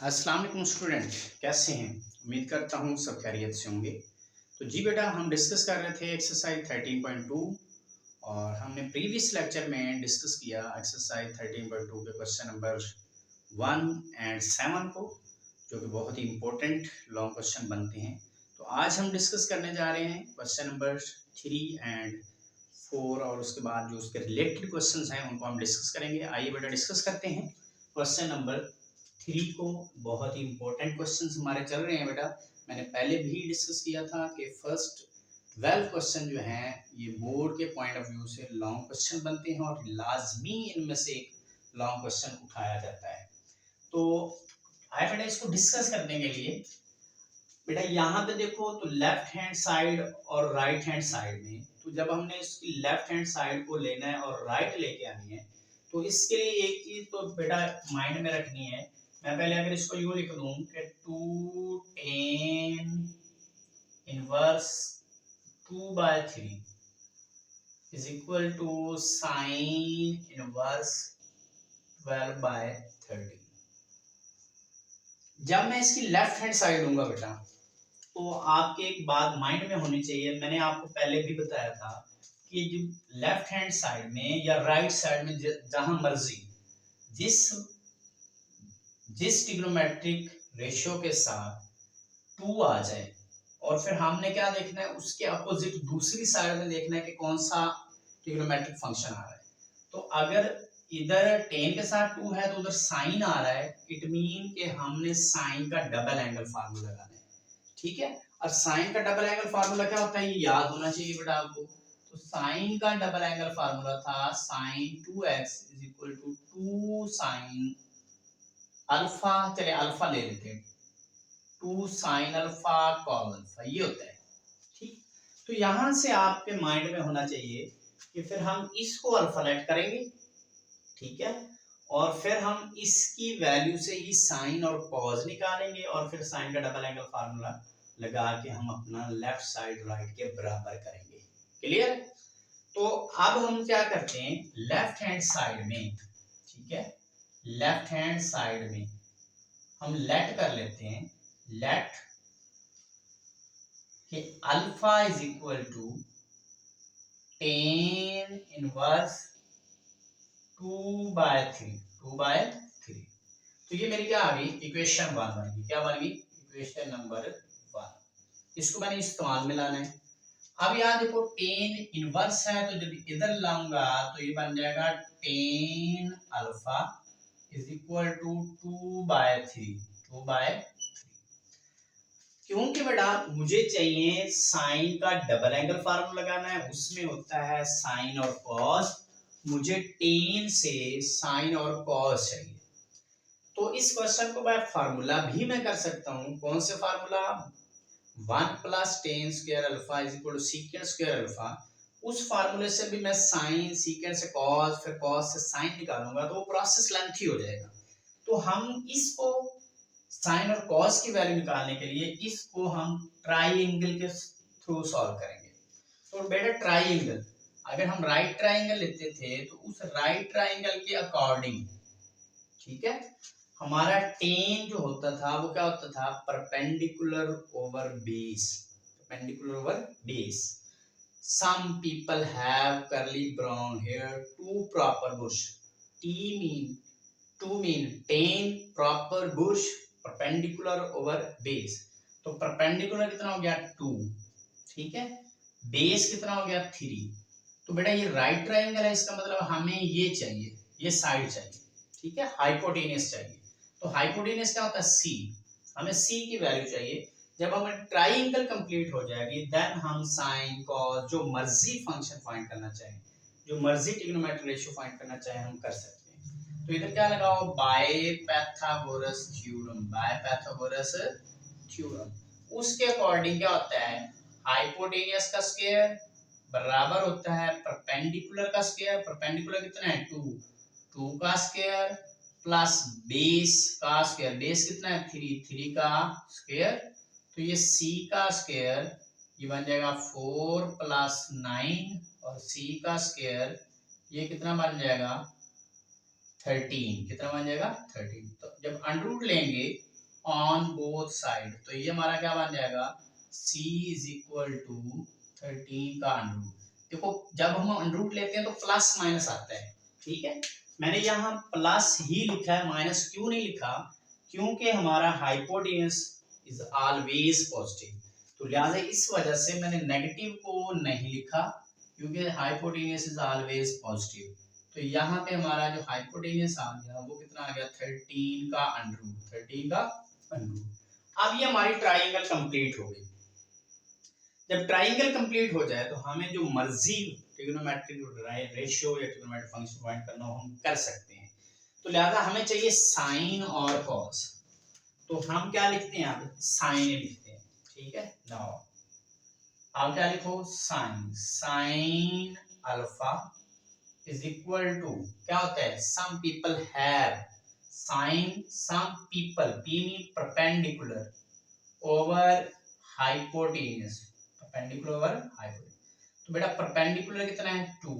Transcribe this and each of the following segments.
अस्सलाम वालेकुम स्टूडेंट, कैसे हैं? उम्मीद करता हूँ सब खैरियत से होंगे। तो जी बेटा, हम डिस्कस कर रहे थे एक्सरसाइज 13.2 और हमने प्रीवियस लेक्चर में डिस्कस किया एक्सरसाइज 13.2 के क्वेश्चन नंबर 1 और 7 को, जो कि बहुत ही इम्पोर्टेंट लॉन्ग क्वेश्चन बनते हैं। तो आज हम डिस्कस करने जा रहे हैं क्वेश्चन नंबर 3 और 4 और उसके बाद जो उसके रिलेटेड क्वेश्चन हैं उनको हम डिस्कस करेंगे। आइए बेटा डिस्कस करते हैं क्वेश्चन नंबर 3 को। बहुत ही इंपॉर्टेंट क्वेश्चंस हमारे चल रहे हैं बेटा। मैंने पहले भी डिस्कस किया था कि फर्स्ट 12 क्वेश्चन जो हैं ये बोर्ड के पॉइंट ऑफ व्यू से लॉन्ग क्वेश्चन बनते हैं और लाजमी इनमें से एक लॉन्ग क्वेश्चन उठाया जाता है। तो आए बेटा इसको डिस्कस करने के लिए, बेटा यहाँ पे देखो तो लेफ्ट हैंड साइड और राइट हैंड साइड में, तो जब हमने इसकी लेफ्ट हैंड साइड को लेना है और राइट लेके आनी है, तो इसके लिए एक चीज तो बेटा माइंड में रखनी है। मैं पहले अगर इसको यूं लिख दूं कि 2 tan inverse 2/3 is equal to sine inverse 12/30। जब मैं इसकी लेफ्ट हैंड साइड लूंगा बेटा, तो आपके एक बात माइंड में होनी चाहिए। मैंने आपको पहले भी बताया था कि जो लेफ्ट हैंड साइड में या राइट साइड में जहां मर्जी जिस जिस ट्रिग्नोमेट्रिक रेशियो के साथ 2 आ जाए, और फिर हमने क्या देखना है, उसके अपोजिट दूसरी साइड में देखना है कि कौन सा ट्रिग्नोमेट्रिक फंक्शन आ रहा है। तो अगर इधर tan के साथ 2 है तो उधर साइन आ रहा है, इट मीन कि हमने साइन का डबल एंगल फार्मूला लगाना है। ठीक है, और साइन का डबल एंगल फार्मूला क्या होता है ये याद होना चाहिए बेटा आपको। तो साइन का डबल एंगल फार्मूला था sine 2x is equal to 2 sine alpha, चले अल्फा ले लेते हैं, 2 साइन अल्फा कॉस अल्फा, ये होता है। ठीक, तो यहां से आपके माइंड में होना चाहिए कि फिर हम इसको अल्फा लेट करेंगे, ठीक है, और फिर हम इसकी वैल्यू से ही साइन और कॉस निकालेंगे और फिर साइन का डबल एंगल फार्मूला लगा के हम अपना लेफ्ट साइड राइट के बराबर करेंगे। क्लियर? तो अब हम क्या करते हैं, लेफ्ट हैंड साइड में, ठीक है, लेफ्ट हैंड साइड में हम लेट कर लेते हैं, लेट कि alpha is equal to tan inverse 2/3 2/3। तो ये मेरी क्या आ गई, इक्वेशन 1 बन गई। क्या बन गई? Equation number 1। इसको मैंने इस्तेमाल में लाना है। अब यहाँ देखो tan इनवर्स है, तो जब इधर लाऊंगा तो ये बन जाएगा tan alpha is equal to 2/3 क्योंकि बेटा मुझे चाहिए साइन का डबल एंगल फार्मूला लगाना है, उसमें होता है साइन और कॉस। मुझे टेन से साइन और कॉस चाहिए। तो इस क्वेश्चन को मैं फार्मूला भी मैं कर सकता हूं। कौन से formula? 1 plus tan square alpha is equal to secant square alpha. उस फार्मूले से भी मैं साइन, सीकेंड से कॉस, फिर कॉस से साइन निकालूंगा, तो वो प्रोसेस लेंथी हो जाएगा। तो हम इसको साइन और कॉस की वैल्यू निकालने के लिए इसको हम ट्राइंगल के थ्रू सॉल्व करेंगे। तो बेटा ट्राइंगल, अगर हम राइट ट्राइंगल लेते थे तो उस राइट ट्राइंगल के अकॉर्डिंग, ठीक है, हमारा टेन जो होता था वो क्या होता था, perpendicular over base, perpendicular over base. some people have curly brown hair, two proper bush, t mean to mean tan proper bush perpendicular over base। तो परपेंडिकुलर कितना हो गया 2, ठीक है, बेस कितना हो गया 3। तो बेटा ये राइट ट्राइंगल है, इसका मतलब हमें ये चाहिए, ये साइड चाहिए, ठीक है, हाइपोटेनियस चाहिए। तो हाइपोटेनियस क्या होता है, सी। हमें सी की वैल्यू चाहिए। जब हमें ट्राइंगल कंप्लीट हो जाएगी देन हम साइन कॉस जो मर्जी फंक्शन फाइंड करना चाहें, जो मर्जी ट्रिग्नोमेट्रिक रेशियो फाइंड करना चाहें हम कर सकते हैं। तो इधर क्या लगाओ, by Pythagoras theorem, by Pythagoras theorem. उसके अकॉर्डिंग क्या होता है, हाइपोटेनियस का स्क्वायर बराबर होता है परपेंडिकुलर का स्क्वायर। परपेंडिकुलर कितना है 2, 2 का स्क्वायर प्लस बेस का स्क्वायर, बेस कितना है 3, 3 का स्क्वायर। तो ये c का स्क्वायर ये बन जाएगा 4 प्लस 9 और c का स्क्वायर ये कितना बन जाएगा 13, कितना बन जाएगा 13। तो जब अंडर रूट लेंगे ऑन बोथ साइड, तो ये हमारा क्या बन जाएगा, c इज इक्वल टू 13 का अंडर। देखो जब हम अंडर रूट लेते हैं तो प्लस माइनस आता है, ठीक है, मैंने यहाँ प्लस ही लिखा है, माइनस क्यों नहीं लिखा, क्योंकि हमारा हाइपोटेन्यूस इज ऑलवेज पॉजिटिव, तो लिहाजा इस वजह से मैंने नेगेटिव को नहीं लिखा, क्योंकि हाइपोटेन्यूस इज ऑलवेज पॉजिटिव। तो यहाँ पे हमारा जो हाइपोटेन्यूस आ गया वो कितना आ गया, 13 का अंडर रूट, 13 का अंडर रूट। अब ये हमारी ट्राइंगल कंप्लीट हो गई। जब ट्राइंगल कंप्लीट हो जाए तो हमें जो मर्जी ट्रिग्नोमेट्रिक रेशियो या ट्रिग्नोमेट्रिक फंक्शन फाइंड करना हो हम कर सकते हैं। तो लिहाजा हमें चाहिए साइन और कॉस, तो हम क्या लिखते हैं, आप साइन लिखते हैं, ठीक है। नाउ आप क्या लिखो, sine, sine alpha is equal to, क्या होता है, some people have, sine some people, P mean perpendicular over hypotenuse, perpendicular over hypotenuse. तो बेटा परपेंडिकुलर कितना है 2,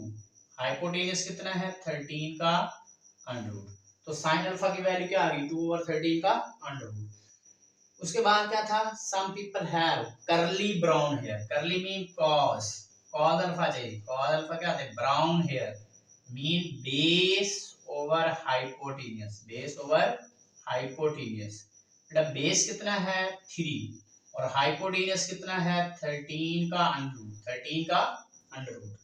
हाइपोटेन्यूस कितना है 13 का अंडर रूट, तो साइन अल्फा की वैल्यू क्या आ गई, 2 ओवर 13 का अंडर रूट। उसके बाद क्या था, some people have curly brown hair, curly mean cos, cos alpha चाहिए, कॉस अल्फा क्या होता है, brown hair, mean base over hypotenuse, base over hypotenuse. बेटा बेस कितना है 3 और हाइपोटेन्यूस कितना है 13 का अंडर रूट, 13 का अंडर रूट।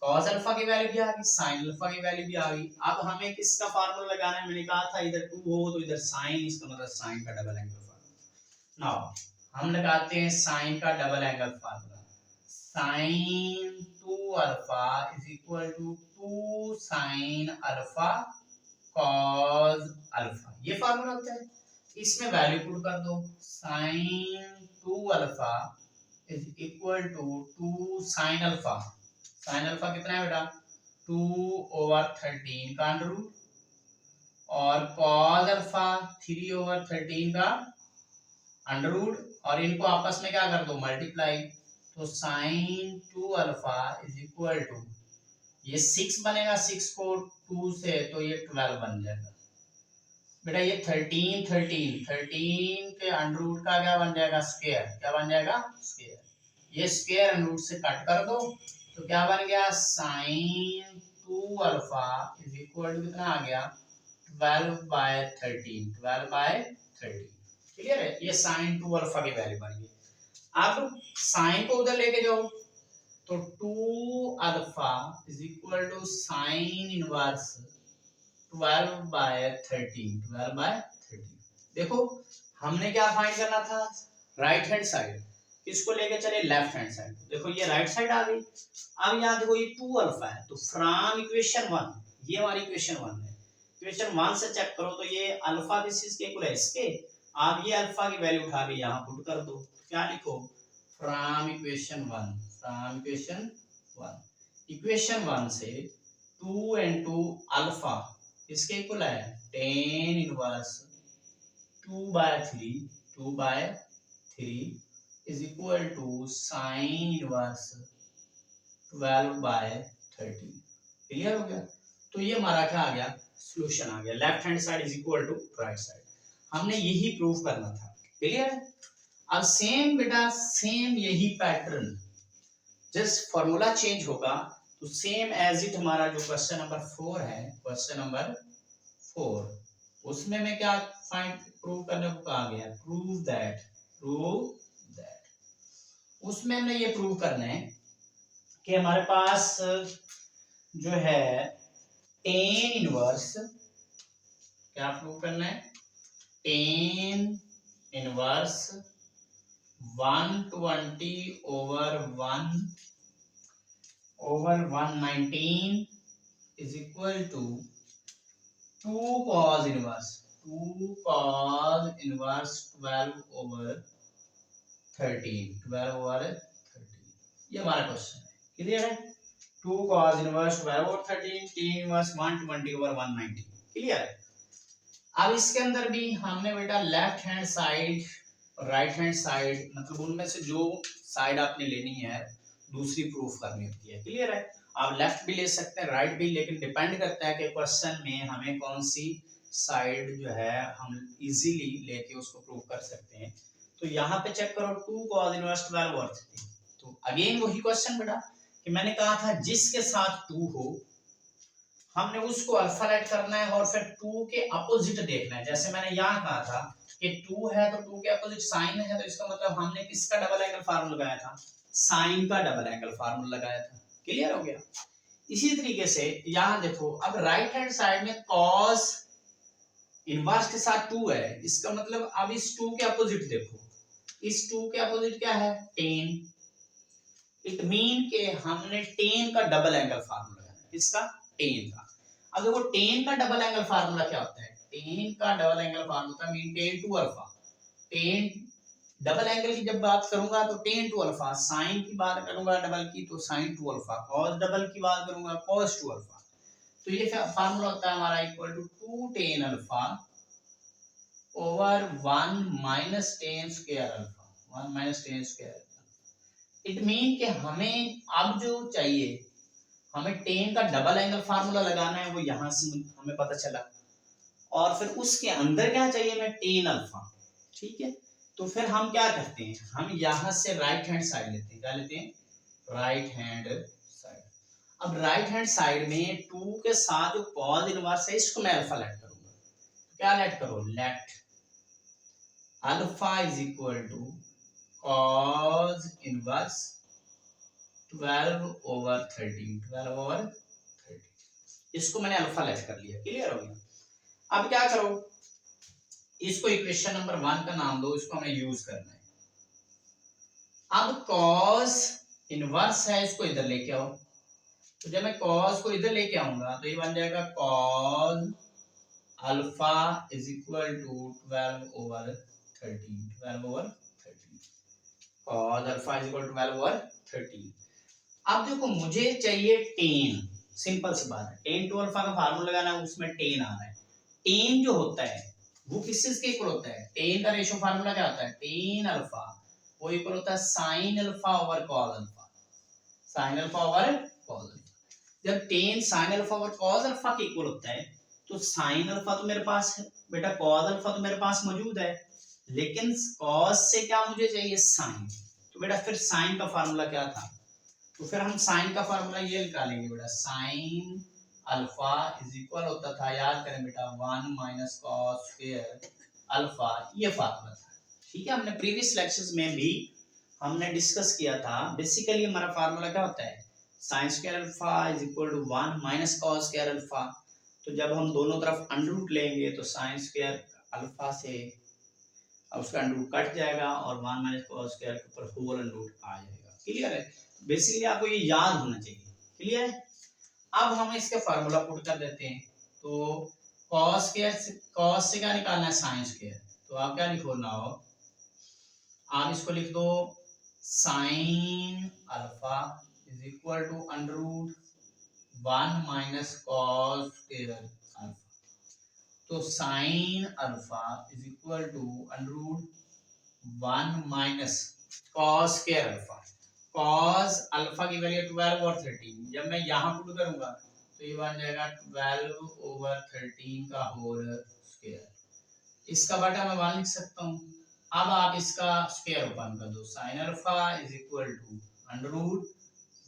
कॉस अल्फा की वैल्यू भी आ गई, साइन अल्फा की वैल्यू भी आ गई। अब हमें किसका फार्मूला लगाना है, मैंने कहा था इधर 2 हो तो इधर साइन, इसका मतलब साइन का डबल एंगल फार्मूला। नाउ हम लगाते हैं साइन का double angle formula, sine 2 alpha is equal to 2 sine alpha cos alpha, ये फार्मूला होता है। इसमें वैल्यू पुट कर दो, sine 2 alpha is equal to 2 sine alpha, sine alpha कितना है बेटा 2 ओवर 13 का अंडर रूट, और कॉस अल्फा 3 ओवर 13 का अंडर रूट, और इनको आपस में क्या कर दो मल्टीप्लाई, तो sine 2 alpha is equal to, ये 6 बनेगा, 6 को 2 से तो ये 12 बन जाएगा। बेटा ये 13 के अंडर रूट का क्या बन जाएगा, स्क्वायर, क्या बन जाएगा स्क्वायर, ये स्क्वायर अंडर रूट से कट कर दो, तो क्या बन गया, sine 2 alpha is equal to कितना आ गया 12/13, 12/13, क्लियर है, ये साइन 2 अल्फा की वैल्यू बन गई। अब साइन को उधर लेके जाओ, तो 2 alpha is equal to sine inverse 12/13, 12/13। देखो हमने क्या फाइंड करना था, राइट हैंड साइड, किसको लेके चले, लेफ्ट हैंड साइड। देखो ये राइट साइड आ गई। अब यहाँ देखो ये 2 अल्फा है, तो फ्रॉम इक्वेशन 1, ये हमारी इक्वेशन 1 है, इक्वेशन 1 से चेक करो तो ये अल्फा दिस इज इक्वल है इसके, आप ये अल्फा की वैल्यू उठा के यहाँ पुट कर दो, क्या लिखो, from equation 1, from equation 1, equation 1 से 2 into अल्फा इसके इक्वल है tan inverse 2/3, 2/3 is equal to sine inverse 12/13, clear हो गया। तो ये हमारा क्या आ गया, सॉल्यूशन आ गया, left hand side is equal to right side, हमने यही प्रूव करना था, क्लियर है। अब सेम बेटा सेम यही पैटर्न, जस्ट फॉर्मूला चेंज होगा, तो सेम एज इट हमारा जो क्वेश्चन नंबर 4 है, क्वेश्चन नंबर 4, उसमें मैं क्या फाइंड प्रूव करने को कहा गया, प्रूव दैट, उसमें हमने ये प्रूव करना है कि हमारे पास जो है टेन इनवर्स, क्या प्रूव करना है, tan inverse 120 over 119 is equal to 2 cos inverse 12 over 13, 12 over 13, ये हमारा क्वेश्चन है, क्लियर है। 2 cos inverse 12 over 13, tan inverse 120 over 190, clear है। अब इसके अंदर भी हमने बेटा लेफ्ट हैंड साइड और राइट हैंड साइड, मतलब उनमें से जो साइड आपने लेनी है दूसरी प्रूफ करनी होती है, क्लियर है। आप लेफ्ट भी ले सकते हैं राइट भी, लेकिन डिपेंड करता है कि क्वेश्चन में हमें कौन सी साइड जो है हम इजीली लेके उसको प्रूव कर सकते हैं। तो यहाँ पे चेक करो 2 cos इनवर्स 12 और 13। तो अगेन वही क्वेश्चन बेटा कि मैंने कहा था जिसके साथ 2 हो हमने उसको अल्फा लेट करना है और फिर 2 के अपोजिट देखना है। जैसे मैंने यहाँ कहा था कि 2 है तो 2 के अपोजिट साइन है, तो इसका मतलब हमने किसका डबल एंगल फार्मूला लगाया था, साइन का डबल एंगल फार्मूला लगाया था। क्लियर हो गया। इसी तरीके से यहाँ देखो, अब राइट हैंड साइड में cos इनवर्स के साथ 2 है, इसका मतलब अब इस 2 के अपोजिट देखो, इस 2 के अपोजिट क्या है, tan। इट मीन के हमने tan का डबल एंगल फार्मूला लगाया, किसका, tan का। अब देखो tan का डबल एंगल फार्मूला क्या होता है, tan का double angle formula mean tan two alpha. tan double angle की जब बात करूंगा तो tan टू अल्फा, साइन की बात करूंगा डबल की तो sin two alpha, cos double की बात करूंगा cos टू अल्फा। तो ये फार्मूला होता है हमारा equal to 2 tan alpha over 1 minus tan square alpha, 1 minus tan square. It mean कि हमें अब जो चाहिए, हमें tan का डबल एंगल फार्मूला लगाना है, वो यहां से हमें पता चला, और फिर उसके अंदर क्या चाहिए, हमें tan अल्फा। ठीक है, तो फिर हम क्या करते हैं, हम यहां से राइट हैंड साइड लेते हैं, क्या लेते हैं, राइट हैंड साइड। अब राइट हैंड साइड में 2 के साथ जो cos इनवर्स है इसको मैं अल्फा लेट करूंगा। तो क्या लेट करो, let alpha is equal to cos inverse 12 over 13, 12 over 13, इसको मैंने अल्फा लेट कर लिया। क्लियर हो गया। अब क्या करो, इसको इक्वेशन नंबर 1 का नाम दो, इसको हमें यूज करना है। अब cos इनवर्स है, इसको इधर लेके आओ। तो जब मैं cos को इधर लेके आऊंगा तो ये बन जाएगा cos alpha is equal to 12 over 13, 12 over 13, cos alpha is equal to 12 over 13। अब देखो मुझे चाहिए tan, सिंपल सी बात है, tan टू अल्फा का फार्मूला लगाना है, उसमें tan आ रहा है। tan जो होता है वो किस चीज के इक्वल होता है, tan का रेशियो फार्मूला क्या होता है, tan अल्फा वो इक्वल होता है sin alpha over cos alpha, sin alpha over cos alpha. जब tan sin alpha over cos alpha के इक्वल होता है तो sin अल्फा तो मेरे पास है बेटा, cos अल्फा तो मेरे पास मौजूद है, लेकिन cos से क्या मुझे चाहिए, sin। तो बेटा फिर sin का फार्मूला क्या था, तो फिर हम sin का फार्मूला ये निकालेंगे बेटा, sin अल्फा इज इक्वल होता था, याद करें बेटा, 1 माइनस cos स्क्वायर अल्फा, ये फार्मूला था। ठीक है, हमने प्रीवियस लेक्चर्स में भी हमने डिस्कस किया था। बेसिकली हमारा फार्मूला क्या होता है, sin square alpha is equal to 1 minus cos square alpha. तो जब हम दोनों तरफ अंडर रूट लेंगे तो sin स्क्वायर अल्फा से उसका अंडर रूट कट जाएगा और 1 माइनस cos स्क्वायर के ऊपर होल अंडर रूट आ जाएगा। क्लियर है, बेसिकली आपको ये याद होना चाहिए। क्लियर है, अब हम इसके फार्मूला पुट कर देते हैं। तो cos से क्या निकालना है, sin स्क्वायर। तो आप क्या लिखो नाउ, आप इसको लिख दो sin alpha is equal to under root 1 minus cos square alpha. तो sin alpha is equal to under root 1 minus cos square alpha. cos alpha की वैल्यू 12 और 13, जब मैं यहाँ पुट करूंगा तो ये बन जाएगा 12 ओवर 13 का होल स्क्वायर। इसका बटा मैं 1 लिख सकता हूँ। अब आप इसका स्क्वायर ओपन कर दो, sin alpha is equal to under root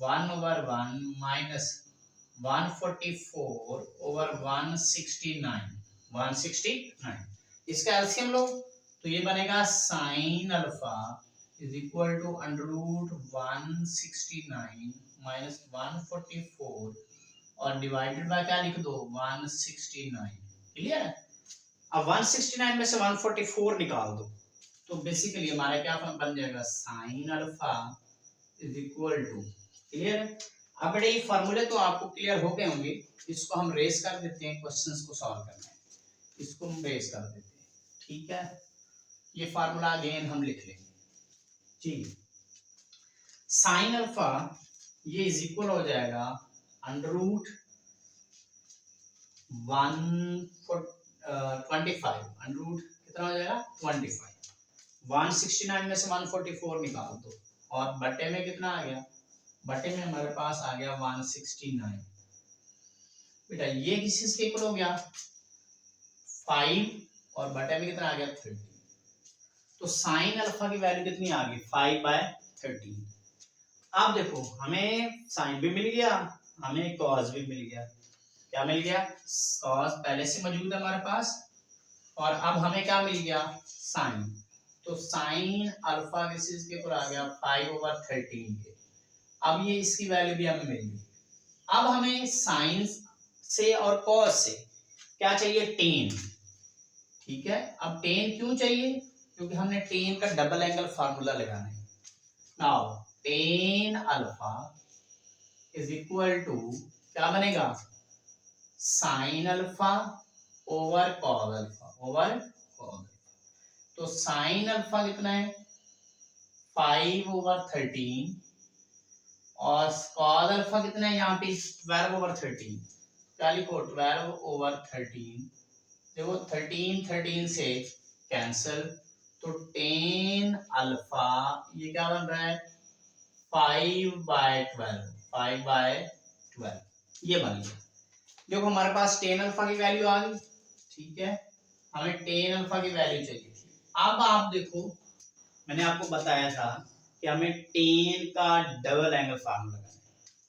1 over 1 minus 144 over 169। इसका एलसीएम लो तो ये बनेगा sin alpha is equal to under root 169 minus 144 और डिवाइडेड बाय क्या लिख दो, 169। क्लियर है। अब 169 में से 144 निकाल दो तो बेसिकली हमारा क्या बन जाएगा, sin alpha is equal to. Clear है। अब बेटे ये फॉर्मूले तो आपको क्लियर हो गए होंगे, इसको हम रेस कर देते हैं, क्वेश्चंस को सॉल्व करना है, इसको हम रेस कर देते हैं। ठीक है, ये फार्मूला अगेन हम लिख लेंगे जी। sin अल्फा ये इज इक्वल हो जाएगा अंडर रूट 125, अंडर रूट कितना हो जाएगा 25। 169 में से 144 निकाल दो और बटे में कितना आ गया, बटे में हमारे पास आ गया 169। बेटा ये किस चीज के इक्वल हो गया, 5 और बटे में कितना आ गया 13। तो साइन अल्फा की वैल्यू कितनी आ गई 5/13। अब देखो हमें साइन भी मिल गया, हमें कॉस भी मिल गया। क्या मिल गया? कॉस पहले से मौजूद है हमारे पास, और अब हमें क्या मिल गया? साइन। तो साइन अल्फा किसके ऊपर आ गया 5/13 के। अब ये इसकी वैल्यू भी हमें मिल गई। अब हमें साइन से और कॉस से क्या चाहिए? टेन। ठीक है, अब टेन क्यों चाहिए? क्योंकि हमने टेन का डबल एंगल फार्मूला लगाना है। Now tan alpha is equal to क्या बनेगा? Sine alpha over cos alpha over cos. तो साइन अल्फा कितना है 5/13 और कॉस अल्फा कितना है यहाँ पे 12/13। क्या लिखो 12/13। देखो 13 से कैंसल, तो टेन अल्फा ये क्या बन रहा है 5/12 5/12 ये बन गया। देखो हमारे पास टेन अल्फा की वैल्यू आ गई। ठीक है, हमें टेन अल्फा की वैल्यू चाहिए थी। अब आप देखो मैंने आपको बताया था कि हमें टेन का डबल एंगल फार्मूला लगाना है।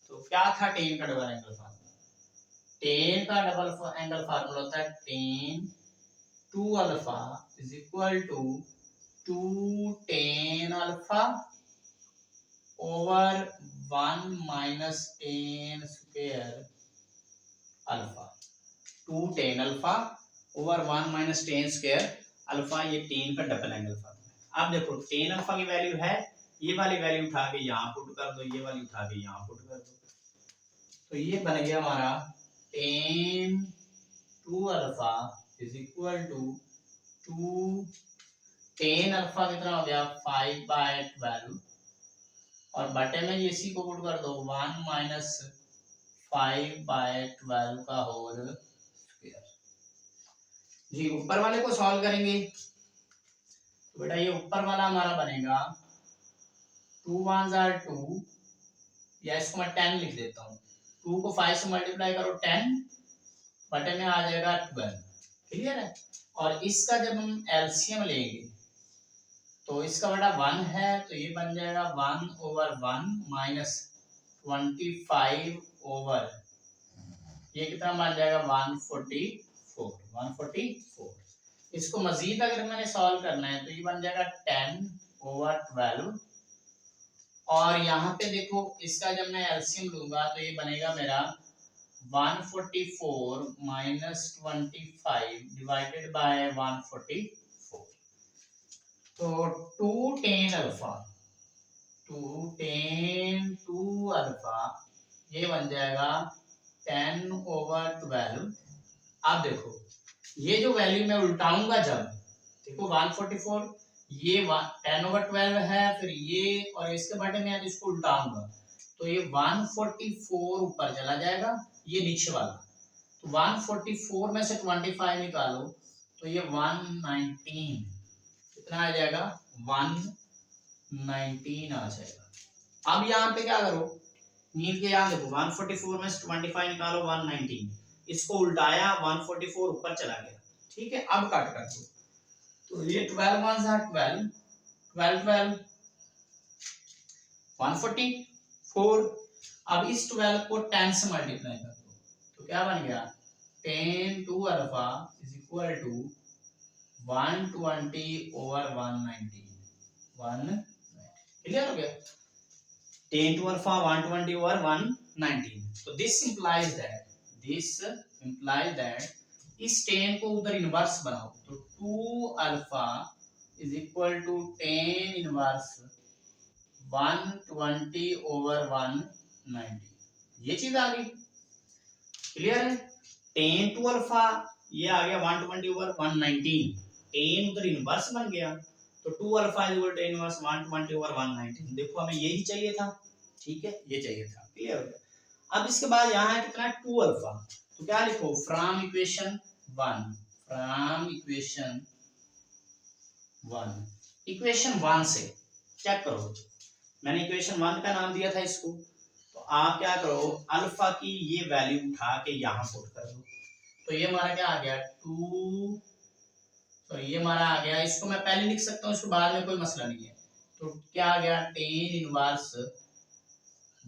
तो क्या था टेन का डबल एंगल फार्मूला? टेन का डबल एंगल फार्मूला होता है tan 2 alpha is equal to 2 tan alpha over 1 minus tan square alpha. 2 tan alpha over 1 minus tan square alpha, ये टेन का डबल एंगल फार्मूला है। अब देखो ten alpha की value है, ये वाली वैल्यू उठा के यहाँ पुट कर दो, ये वाली उठा के यहाँ पुट कर दो। तो ये बन गया हमारा tan 2 alpha is equal to 2 tan alpha कितना हो गया 5/12 और बटे में इसी को पुट कर दो 1 माइनस 5/12 का होल स्क्वायर। जी ऊपर वाले को सॉल्व करेंगे तो बेटा ये ऊपर वाला हमारा बनेगा 2 1 are 2, या इसको मैं 10 लिख देता हूँ। 2 को 5 से मल्टीप्लाई करो 10 बटे में आ जाएगा 12। क्लियर है? और इसका जब हम एलसीएम लेंगे तो इसका बेटा 1 है तो ये बन जाएगा 1/1 माइनस 25 ओवर ये कितना बन जाएगा 144। इसको मजीद अगर मैंने सॉल्व करना है तो ये बन जाएगा 10/12 और यहाँ पे देखो इसका जब मैं एलसीएम लूंगा तो ये बनेगा मेरा 144 माइनस 25 डिवाइडेड बाय 144। तो 2 टेन अल्फा 2 अल्फा ये बन जाएगा 10/12। अब देखो ये जो वैल्यू मैं उल्टाऊंगा जब देखो 144 ये 10/12 है, फिर ये और इसके बटे में इसको उल्टाऊंगा तो ये 144 ऊपर चला जाएगा, ये नीचे वाला। तो 144 में से 25 निकालो तो ये 119 कितना आ जाएगा 119 आ जाएगा। अब यहाँ पे क्या करो नील के यहाँ देखो 144 में से 25 निकालो 119, इसको उल्टाया 144 ऊपर चला गया। ठीक है, अब काट कर दो तो ये 12 1 12 12 12 144। अब इस 12 को 10 से मल्टीप्लाई कर दो तो क्या बन गया 10 2 alpha is equal to 120 over 190। Clear हो गया? 10 to alpha 120 over 119। तो this implies that इस 10 को उधर इनवर्स बनाओ तो 2 alpha is equal to 10 inverse 120 over 190। ये चीज आ गई। क्लियर है? 10 to अल्फा ये आ गया 120 ओवर 119, 10 उधर इनवर्स बन गया तो 2 alpha is equal to inverse 120 over 119। देखो हमें यही चाहिए था। ठीक है, ये चाहिए था। क्लियर हो गया? अब इसके बाद यहाँ है कितना 2 अल्फा तो क्या लिखो फ्रॉम इक्वेशन 1 से चेक करो। मैंने इक्वेशन 1 का नाम दिया था इसको, तो आप क्या करो अल्फा की ये वैल्यू उठा के यहाँ पुट कर दो तो ये हमारा क्या आ गया 2 तो ये हमारा आ गया, इसको मैं पहले लिख सकता हूँ, इसको बाद में कोई मसला नहीं है। तो क्या आ गया, tan inverse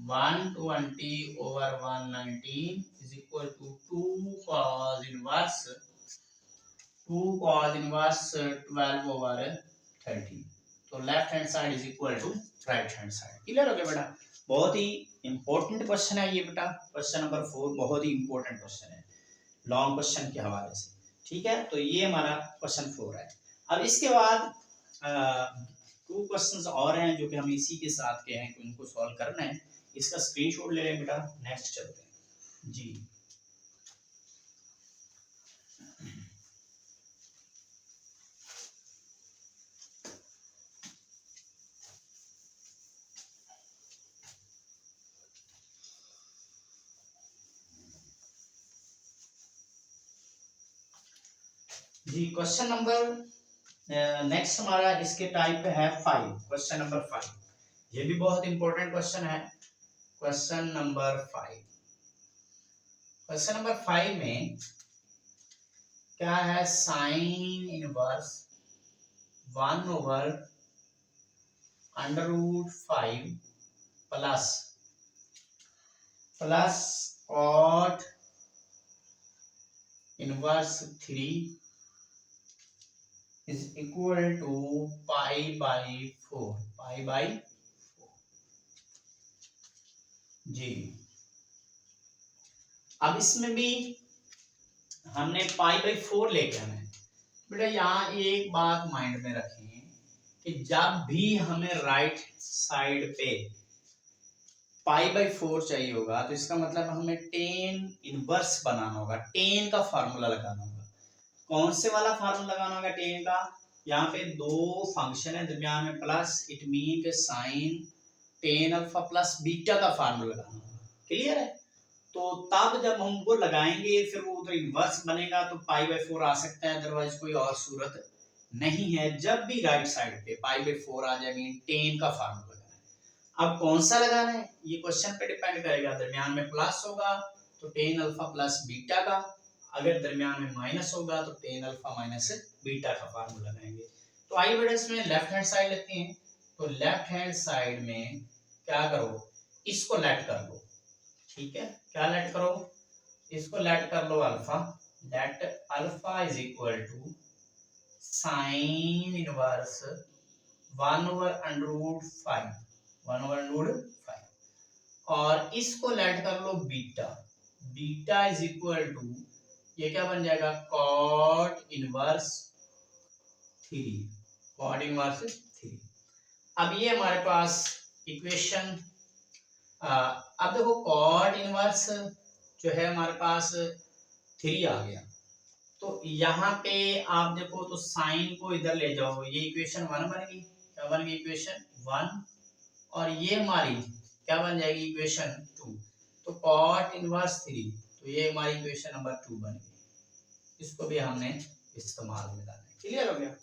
120/119 is equal to 2 cos inverse 12/13। तो left hand side is equal to right hand side. Clear हो गया बेटा? बहुत ही इंपॉर्टेंट क्वेश्चन है ये बेटा, क्वेश्चन नंबर 4 बहुत ही इंपॉर्टेंट क्वेश्चन है लॉन्ग क्वेश्चन के हवाले से। ठीक है, तो ये हमारा क्वेश्चन 4 है। अब इसके बाद 2 क्वेश्चंस और हैं जो कि हम इसी के साथ के हैं कि उनको सॉल्व करना है। इसका स्क्रीनशॉट ले लें बेटा, नेक्स्ट चलते हैं जी। जी क्वेश्चन नंबर नेक्स्ट हमारा इसके टाइप है 5, क्वेश्चन नंबर 5। ये भी बहुत इंपॉर्टेंट क्वेश्चन है। क्वेश्चन नंबर 5, क्वेश्चन नंबर 5 में क्या है, sine inverse 1/√5 plus cot inverse 3 is equal to pi by 4 जी। अब इसमें भी हमने पाई/4 लेके आना है बेटा। यहाँ एक बात माइंड में रखें कि जब भी हमें राइट साइड पे पाई/4 चाहिए होगा तो इसका मतलब हमें टेन इनवर्स बनाना होगा, टेन का फार्मूला लगाना होगा। कौन से वाला फार्मूला लगाना होगा टेन का? यहाँ पे दो फंक्शन है दरमियान में प्लस, इट मीन के sine tan alpha plus beta का फार्मूला लगाना होगा। क्लियर है? तो तब जब हम वो लगाएंगे फिर वो उधर इनवर्स बनेगा तो पाई/4 आ सकता है, अदरवाइज कोई और सूरत नहीं है। जब भी राइट साइड पे पाई/4 आ जाए मीन टेन का फार्मूला लगाना है। अब कौन सा लगाना है ये क्वेश्चन पे डिपेंड करेगा। दरमियान में प्लस होगा तो टेन अल्फा प्लस बीटा का, अगर दरमियान में माइनस होगा तो टेन अल्फा माइनस बीटा का फार्मूला लगाएंगे। तो आइए बेटा इसमें लेफ्ट हैंड साइड लेते हैं। तो लेफ्ट हैंड साइड में क्या करो, इसको लेट कर लो। ठीक है, क्या लेट करो, इसको लेट कर लो alpha, that alpha is equal to sine inverse 1/√5 और इसको लेट कर लो beta, beta is equal to ये क्या बन जाएगा, कॉट इनवर्स 3। अब ये हमारे पास इक्वेशन, अब देखो कॉट इनवर्स जो है हमारे पास 3 आ गया। तो यहाँ पे आप देखो तो साइन को इधर ले जाओ, ये इक्वेशन 1 बन गई। क्या बन गई, इक्वेशन 1। और ये हमारी क्या बन जाएगी, इक्वेशन 2। तो कॉट इनवर्स 3, तो ये हमारी इक्वेशन नंबर 2 बन गई। इसको भी हमने इस्तेमाल में डाला। क्लियर हो गया?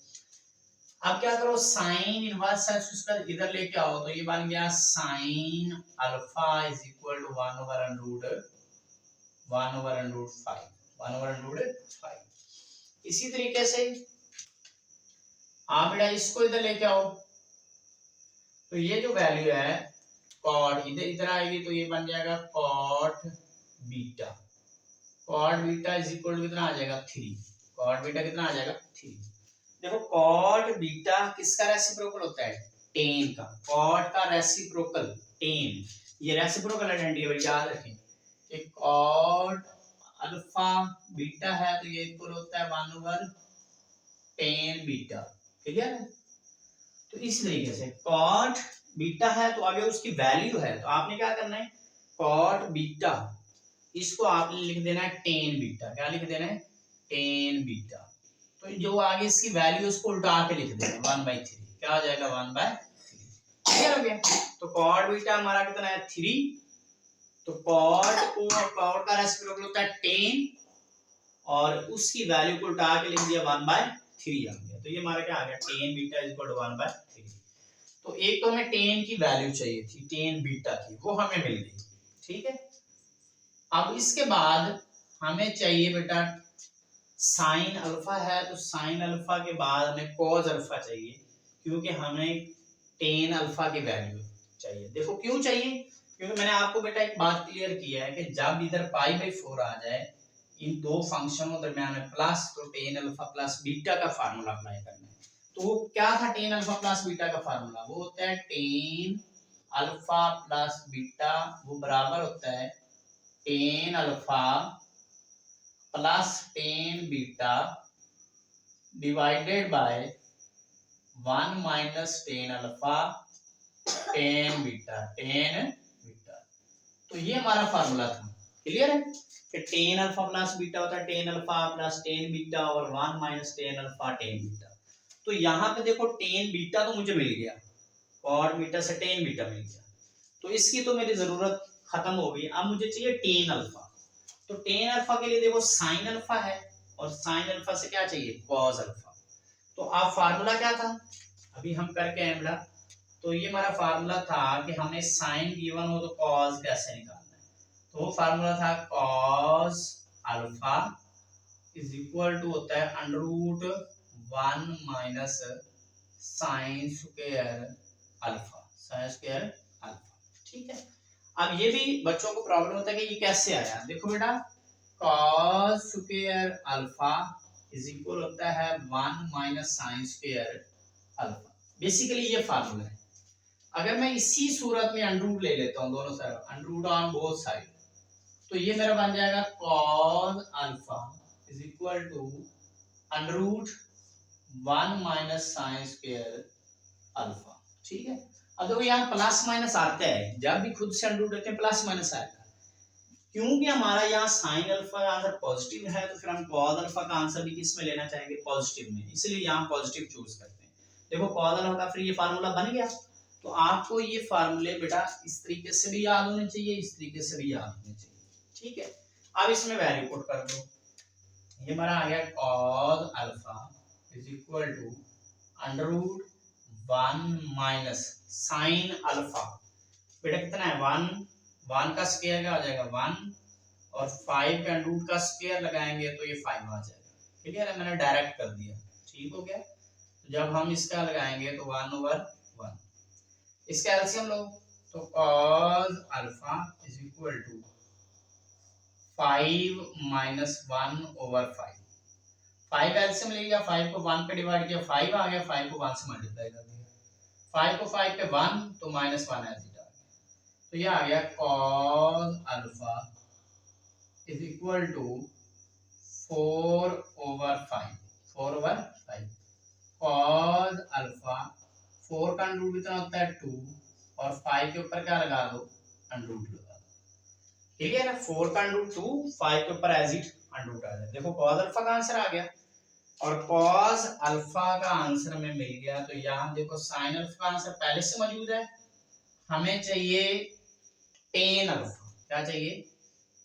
अब क्या करो, साइन इनवर्स है उसका इधर लेके आओ तो ये बन गया sine alpha is equal to 1/√5। इसी तरीके से आप बेटा इसको इधर लेके आओ तो ये जो वैल्यू है कॉट इधर आएगी तो ये बन जाएगा cot beta. Cot beta is equal to कितना आ जाएगा, 3। कॉट बीटा कितना आ जाएगा, 3। देखो कॉट बीटा किसका रेसिप्रोकल होता है, टेन का। कॉट का रेसिप्रोकल टेन, ये रेसिप्रोकल आइडेंटिटी है, याद रखें कि कॉट अल्फा बीटा है तो ये इक्वल होता है 1/10 बीटा। ठीक है? तो इस तरीके से कॉट बीटा है तो अगर उसकी वैल्यू है तो आपने क्या करना है, कॉट बीटा इसको आपने लिख देना है 10 बीटा। क्या लिख देना है, 10 बीटा। तो जो आगे इसकी वैल्यू उसको उल्टा के लिख देना 1/3। क्या हो जाएगा, 1/3। क्लियर हो गया? तो कॉट बीटा हमारा कितना है, 3। तो कॉट का रेसिप्रोकल होता है 10 और उसकी वैल्यू को उल्टा के लिख दिया 1/3 आ गया। तो ये हमारा क्या आ गया, 10 बीटा इज इक्वल टू 1/3। तो एक तो हमें 10 की वैल्यू चाहिए थी, 10 बीटा की, वो हमें मिल गई। ठीक है? अब इसके बाद हमें चाहिए बेटा साइन अल्फा है तो साइन अल्फा के बाद हमें कॉज अल्फा चाहिए, क्योंकि हमें टेन अल्फा की वैल्यू चाहिए। देखो क्यों चाहिए, क्योंकि मैंने आपको बेटा एक बात क्लियर किया है कि जब इधर π/4 आ जाए इन दो फंक्शनों दरमियान में प्लस, तो टेन अल्फा प्लस बीटा का फार्मूला अप्लाई करना है। तो वो क्या था टेन अल्फा प्लस बीटा का फार्मूला, वो होता है टेन अल्फा प्लस बीटा, वो बराबर होता है ten alpha plus tan beta divided by 1 minus tan alpha tan beta, tan beta. तो ये हमारा फार्मूला था, क्लियर है कि टेन अल्फा प्लस बीटा होता है ten alpha plus tan beta और 1 minus tan alpha tan beta. तो यहाँ पे देखो टेन बीटा तो मुझे मिल गया, कॉट बीटा से टेन बीटा मिल गया, तो इसकी तो मेरी जरूरत खत्म हो गई। अब मुझे चाहिए टेन अल्फा। तो टेन अल्फा के लिए देखो साइन अल्फा है और साइन अल्फा से क्या चाहिए, कॉस अल्फा। तो अब फार्मूला क्या था, अभी हम करके आए बेटा। तो ये हमारा फार्मूला था कि हमें साइन गिवन हो तो कॉस कैसे निकालना है। तो वो फार्मूला था cos alpha is equal to होता है under root 1 minus sine square alpha, sine square alpha. ठीक है, अब ये भी बच्चों को प्रॉब्लम होता है कि ये कैसे आया। देखो बेटा cos square alpha is equal होता है 1 minus sine square alpha. Basically ये फार्मूला है। अगर मैं इसी सूरत में अंडर रूट ले लेता हूँ दोनों side, under root on both side, तो ये मेरा बन जाएगा cos alpha is equal to under root 1 minus sine square alpha. ठीक है, अब देखो यहाँ प्लस माइनस आता है, जब भी खुद से अंडर रूट लेते हैं प्लस माइनस आएगा। क्योंकि हमारा यहाँ साइन अल्फा का आंसर पॉजिटिव है, तो फिर हम कॉस अल्फा का आंसर भी किस में लेना चाहेंगे, पॉजिटिव में, इसलिए यहाँ पॉजिटिव चूज करते हैं। देखो कॉस अल्फा का फिर ये फार्मूला बन गया। तो आपको ये फार्मूले बेटा इस तरीके से भी याद होने चाहिए, इस तरीके से भी याद होने चाहिए। ठीक है, अब इसमें वैल्यू पुट कर दो। ये हमारा आ गया cos alpha is equal to under root 1 minus sine alpha, बेटा कितना है 1, 1 का स्क्वायर क्या हो जाएगा 1, और 5 का रूट का स्क्वायर लगाएंगे तो ये 5 आ जाएगा। क्लियर है, मैंने डायरेक्ट कर दिया, ठीक हो गया। तो जब हम इसका लगाएंगे तो 1/1, इसका एलसीएम लो तो cos alpha is equal to 5 minus 1/5। 5 का एलसीएम ले लिया, 5 को 1 पे डिवाइड किया 5 आ गया, 5 को 1 से मल्टीप्लाई कर दिया, 5 को 5 पे 1 तो -1 ऐसे आ गया। तो ये आ गया cos alpha is equal to 4/5, 4/5। cos alpha 4 का अंडर रूट कितना होता है 2, और 5 के ऊपर क्या लगा दो, अंडर रूट लगा दो। ठीक है ना, 4 का अंडर रूट 2, 5 के ऊपर एज इट अंडर रूट आ जाए। देखो cos अल्फा का आंसर आ गया, और cos अल्फा का आंसर हमें मिल गया। तो यहाँ देखो साइन अल्फा का आंसर पहले से मौजूद है, हमें चाहिए टेन अल्फा। क्या चाहिए,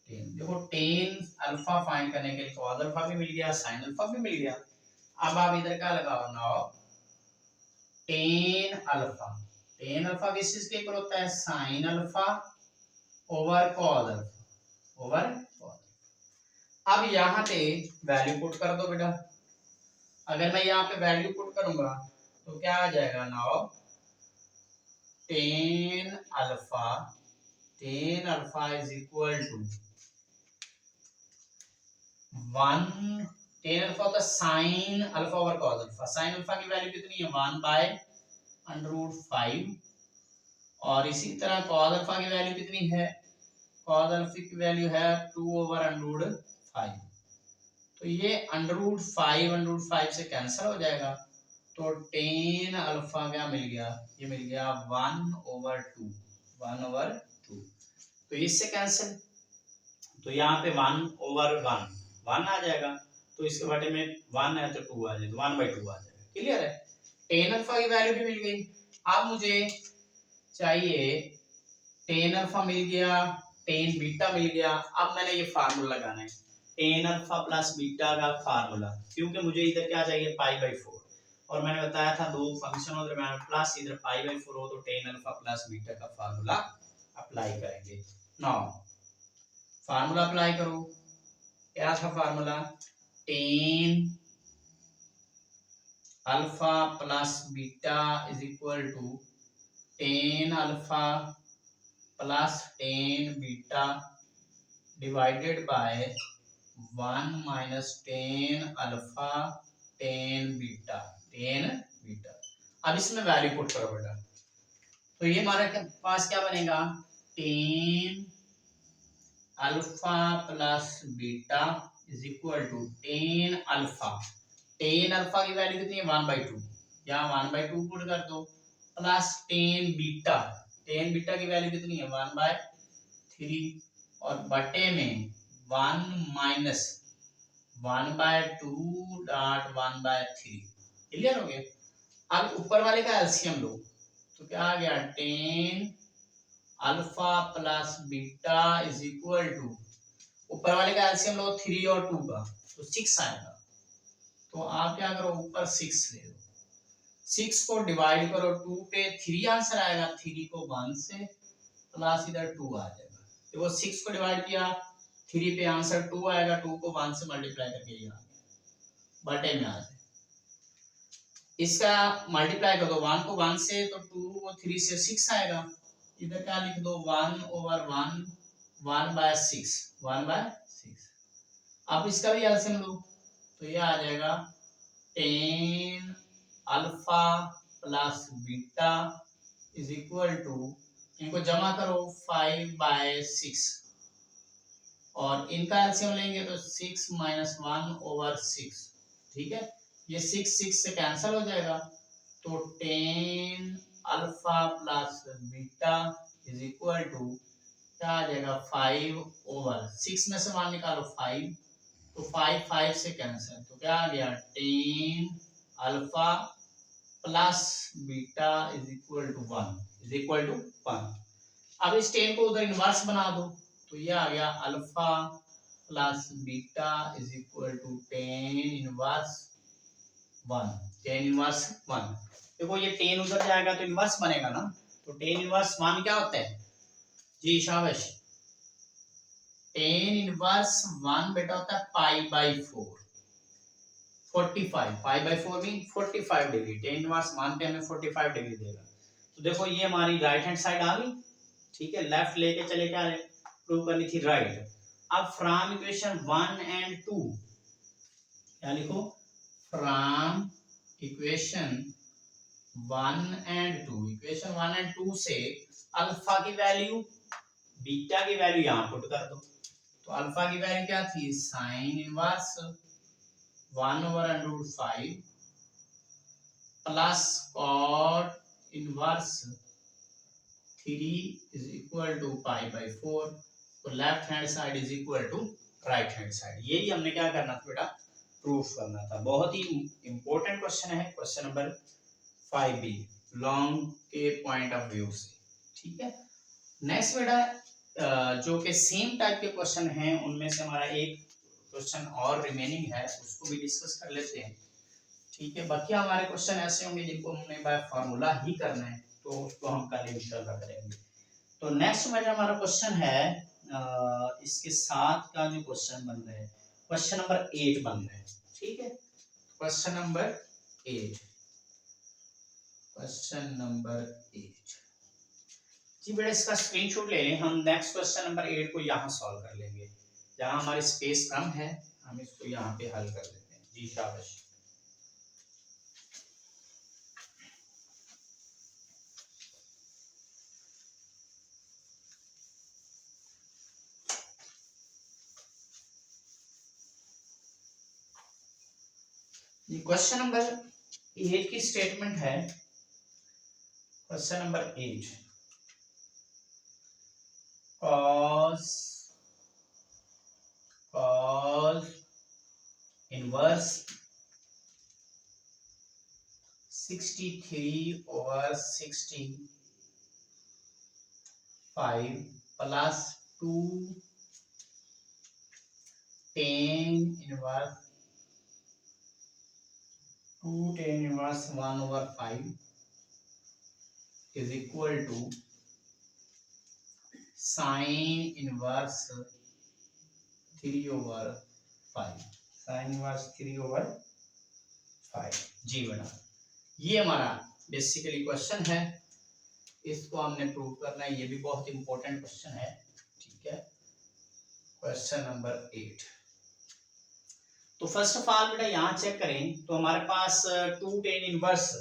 टेन। देखो टेन अल्फा फाइंड करने के लिए cos अल्फा भी मिल गया, साइन अल्फा भी मिल गया। अब आप इधर क्या लगाओ now, tan alpha, tan alpha किस चीज के इक्वल होता है, sine alpha over cos alpha, over cos। अब यहाँ पे वैल्यू पुट कर दो बेटा। अगर मैं यहाँ पे वैल्यू पुट करूंगा तो क्या आ जाएगा now, tan alpha is equal to 1, tan alpha होता है sine alpha over cos alpha. Sine alpha की वैल्यू कितनी है 1/√5, और इसी तरह cos अल्फा की वैल्यू कितनी है, cos अल्फा की वैल्यू है 2/√5। तो ये √5 से कैंसिल हो जाएगा, तो टेन अल्फा क्या मिल गया, ये मिल गया 1/2, 1/2। तो इससे कैंसिल, तो यहाँ पे 1/1 1 आ जाएगा, तो इसके बटे में 1 है तो 2 आ जाएगा, 1/2 आ जाएगा। क्लियर है, टेन अल्फा की वैल्यू भी मिल गई। अब मुझे चाहिए टेन अल्फा मिल गया, टेन बीटा मिल गया। अब मैंने ये फार्मूला लगाना है, टेन अल्फा प्लस बीटा का फार्मूला, क्योंकि मुझे इधर क्या चाहिए π/4, और मैंने बताया था दो फंक्शनों के दरमियान प्लस इधर π/4 हो तो टेन अल्फा प्लस बीटा का फार्मूला अप्लाई करेंगे। नाउ फार्मूला अप्लाई करो, क्या था formula, tan alpha plus beta is equal to tan alpha plus tan beta divided by 1 minus tan alpha tan beta. अब इसमें वैल्यू पुट करो बेटा, तो ये हमारे पास क्या बनेगा, tan alpha plus beta is equal to tan alpha की वैल्यू कितनी है 1/2, यहाँ 1/2 पुट कर दो, प्लस टेन बीटा की वैल्यू कितनी है 1/3 और बटे में 1 माइनस 1/2 डॉट 1/3। क्लियर हो गया। अब ऊपर वाले का एलसीएम लो, तो क्या आ गया, tan alpha plus beta is equal to, ऊपर वाले का एलसीएम लो 3 और 2 का, तो 6 आएगा। तो आप क्या करो, ऊपर 6 ले लो, 6 को डिवाइड करो 2 पे, 3 आंसर आएगा, 3 को 1 से प्लस इधर 2 आ जाएगा। तो वो 6 को डिवाइड किया 3 पे, आंसर 2 आएगा, 2 को 1 से मल्टीप्लाई करके ये आ गया, बटे में आ जाए। इसका मल्टीप्लाई कर दो 1 को 1 से, तो 2 को 3 से 6 आएगा, इधर क्या लिख दो 1/1 1/6। अब इसका भी एलसीएम लो, तो ये आ जाएगा tan alpha plus beta is equal to, इनको जमा करो 5/6 और इनका एलसीएम लेंगे तो 6 माइनस 1/6। ठीक है, ये 6 से कैंसिल हो जाएगा, तो tan alpha plus beta is equal to क्या आ जाएगा 5/6 में से 1 निकालो 5, तो 5 से कैंसिल, तो क्या आ गया tan alpha plus beta is equal to 1। अब इस 10 को उधर इनवर्स बना दो, तो ये आ गया alpha plus beta is equal to 10 inverse 1। देखो ये 10 उधर जाएगा तो इनवर्स बनेगा ना, तो 10 इनवर्स 1 क्या होता है जी, शाबाश, 10 इनवर्स 1 बेटा होता है π/4, 45, π/4 मीन 45 डिग्री, 10 इनवर्स 1 पे हमें 45 डिग्री देगा। तो देखो ये हमारी राइट हैंड साइड आ गई, ठीक है, लेफ्ट लेके चले क्या प्रूव करनी थी राइट। अब फ्रॉम इक्वेशन 1 एंड 2 क्या लिखो, फ्रॉम इक्वेशन 1 एंड 2 से अल्फा की वैल्यू बीटा की वैल्यू यहां पुट कर दो, तो अल्फा की वैल्यू क्या थी sine inverse 1/√5 plus cot inverse 3 is equal to π/4, तो left hand side is equal to right hand side. यही हमने क्या करना था बेटा, प्रूफ करना था। बहुत ही इंपॉर्टेंट क्वेश्चन है, क्वेश्चन नंबर 5B लॉन्ग के पॉइंट ऑफ व्यू से। ठीक है, नेक्स्ट बेटा जो कि सेम टाइप के क्वेश्चन हैं उनमें से हमारा एक क्वेश्चन और रिमेनिंग है, उसको भी डिस्कस कर लेते हैं। ठीक है, बाकी हमारे क्वेश्चन ऐसे होंगे जिनको हमने बाय फार्मूला ही करना है, तो उसको हम कल इंशाल्लाह करेंगे। तो नेक्स्ट में हमारा क्वेश्चन है इसके साथ का जो क्वेश्चन बन रहा है, क्वेश्चन नंबर 8 बन रहा है। ठीक है, क्वेश्चन नंबर 8 जी बेटा, इसका स्क्रीनशॉट ले लें, हम नेक्स्ट क्वेश्चन नंबर 8 को यहाँ सॉल्व कर लेंगे। जहाँ हमारी स्पेस कम है हम इसको यहाँ पे हल कर लेते हैं। जी शाबाश। क्वेश्चन नंबर 8 की स्टेटमेंट है, question number 8, cos inverse 63/65 plus 2 tan inverse 1/5 is equal to sine inverse 3/5। Sine inverse 3/5 जी बेटा। ये हमारा बेसिकली क्वेश्चन है, इसको हमने प्रूव करना है, ये भी बहुत इंपॉर्टेंट क्वेश्चन है। ठीक है, क्वेश्चन नंबर 8। तो फर्स्ट ऑफ ऑल बेटा यहाँ चेक करें तो हमारे पास 2 tan इनवर्स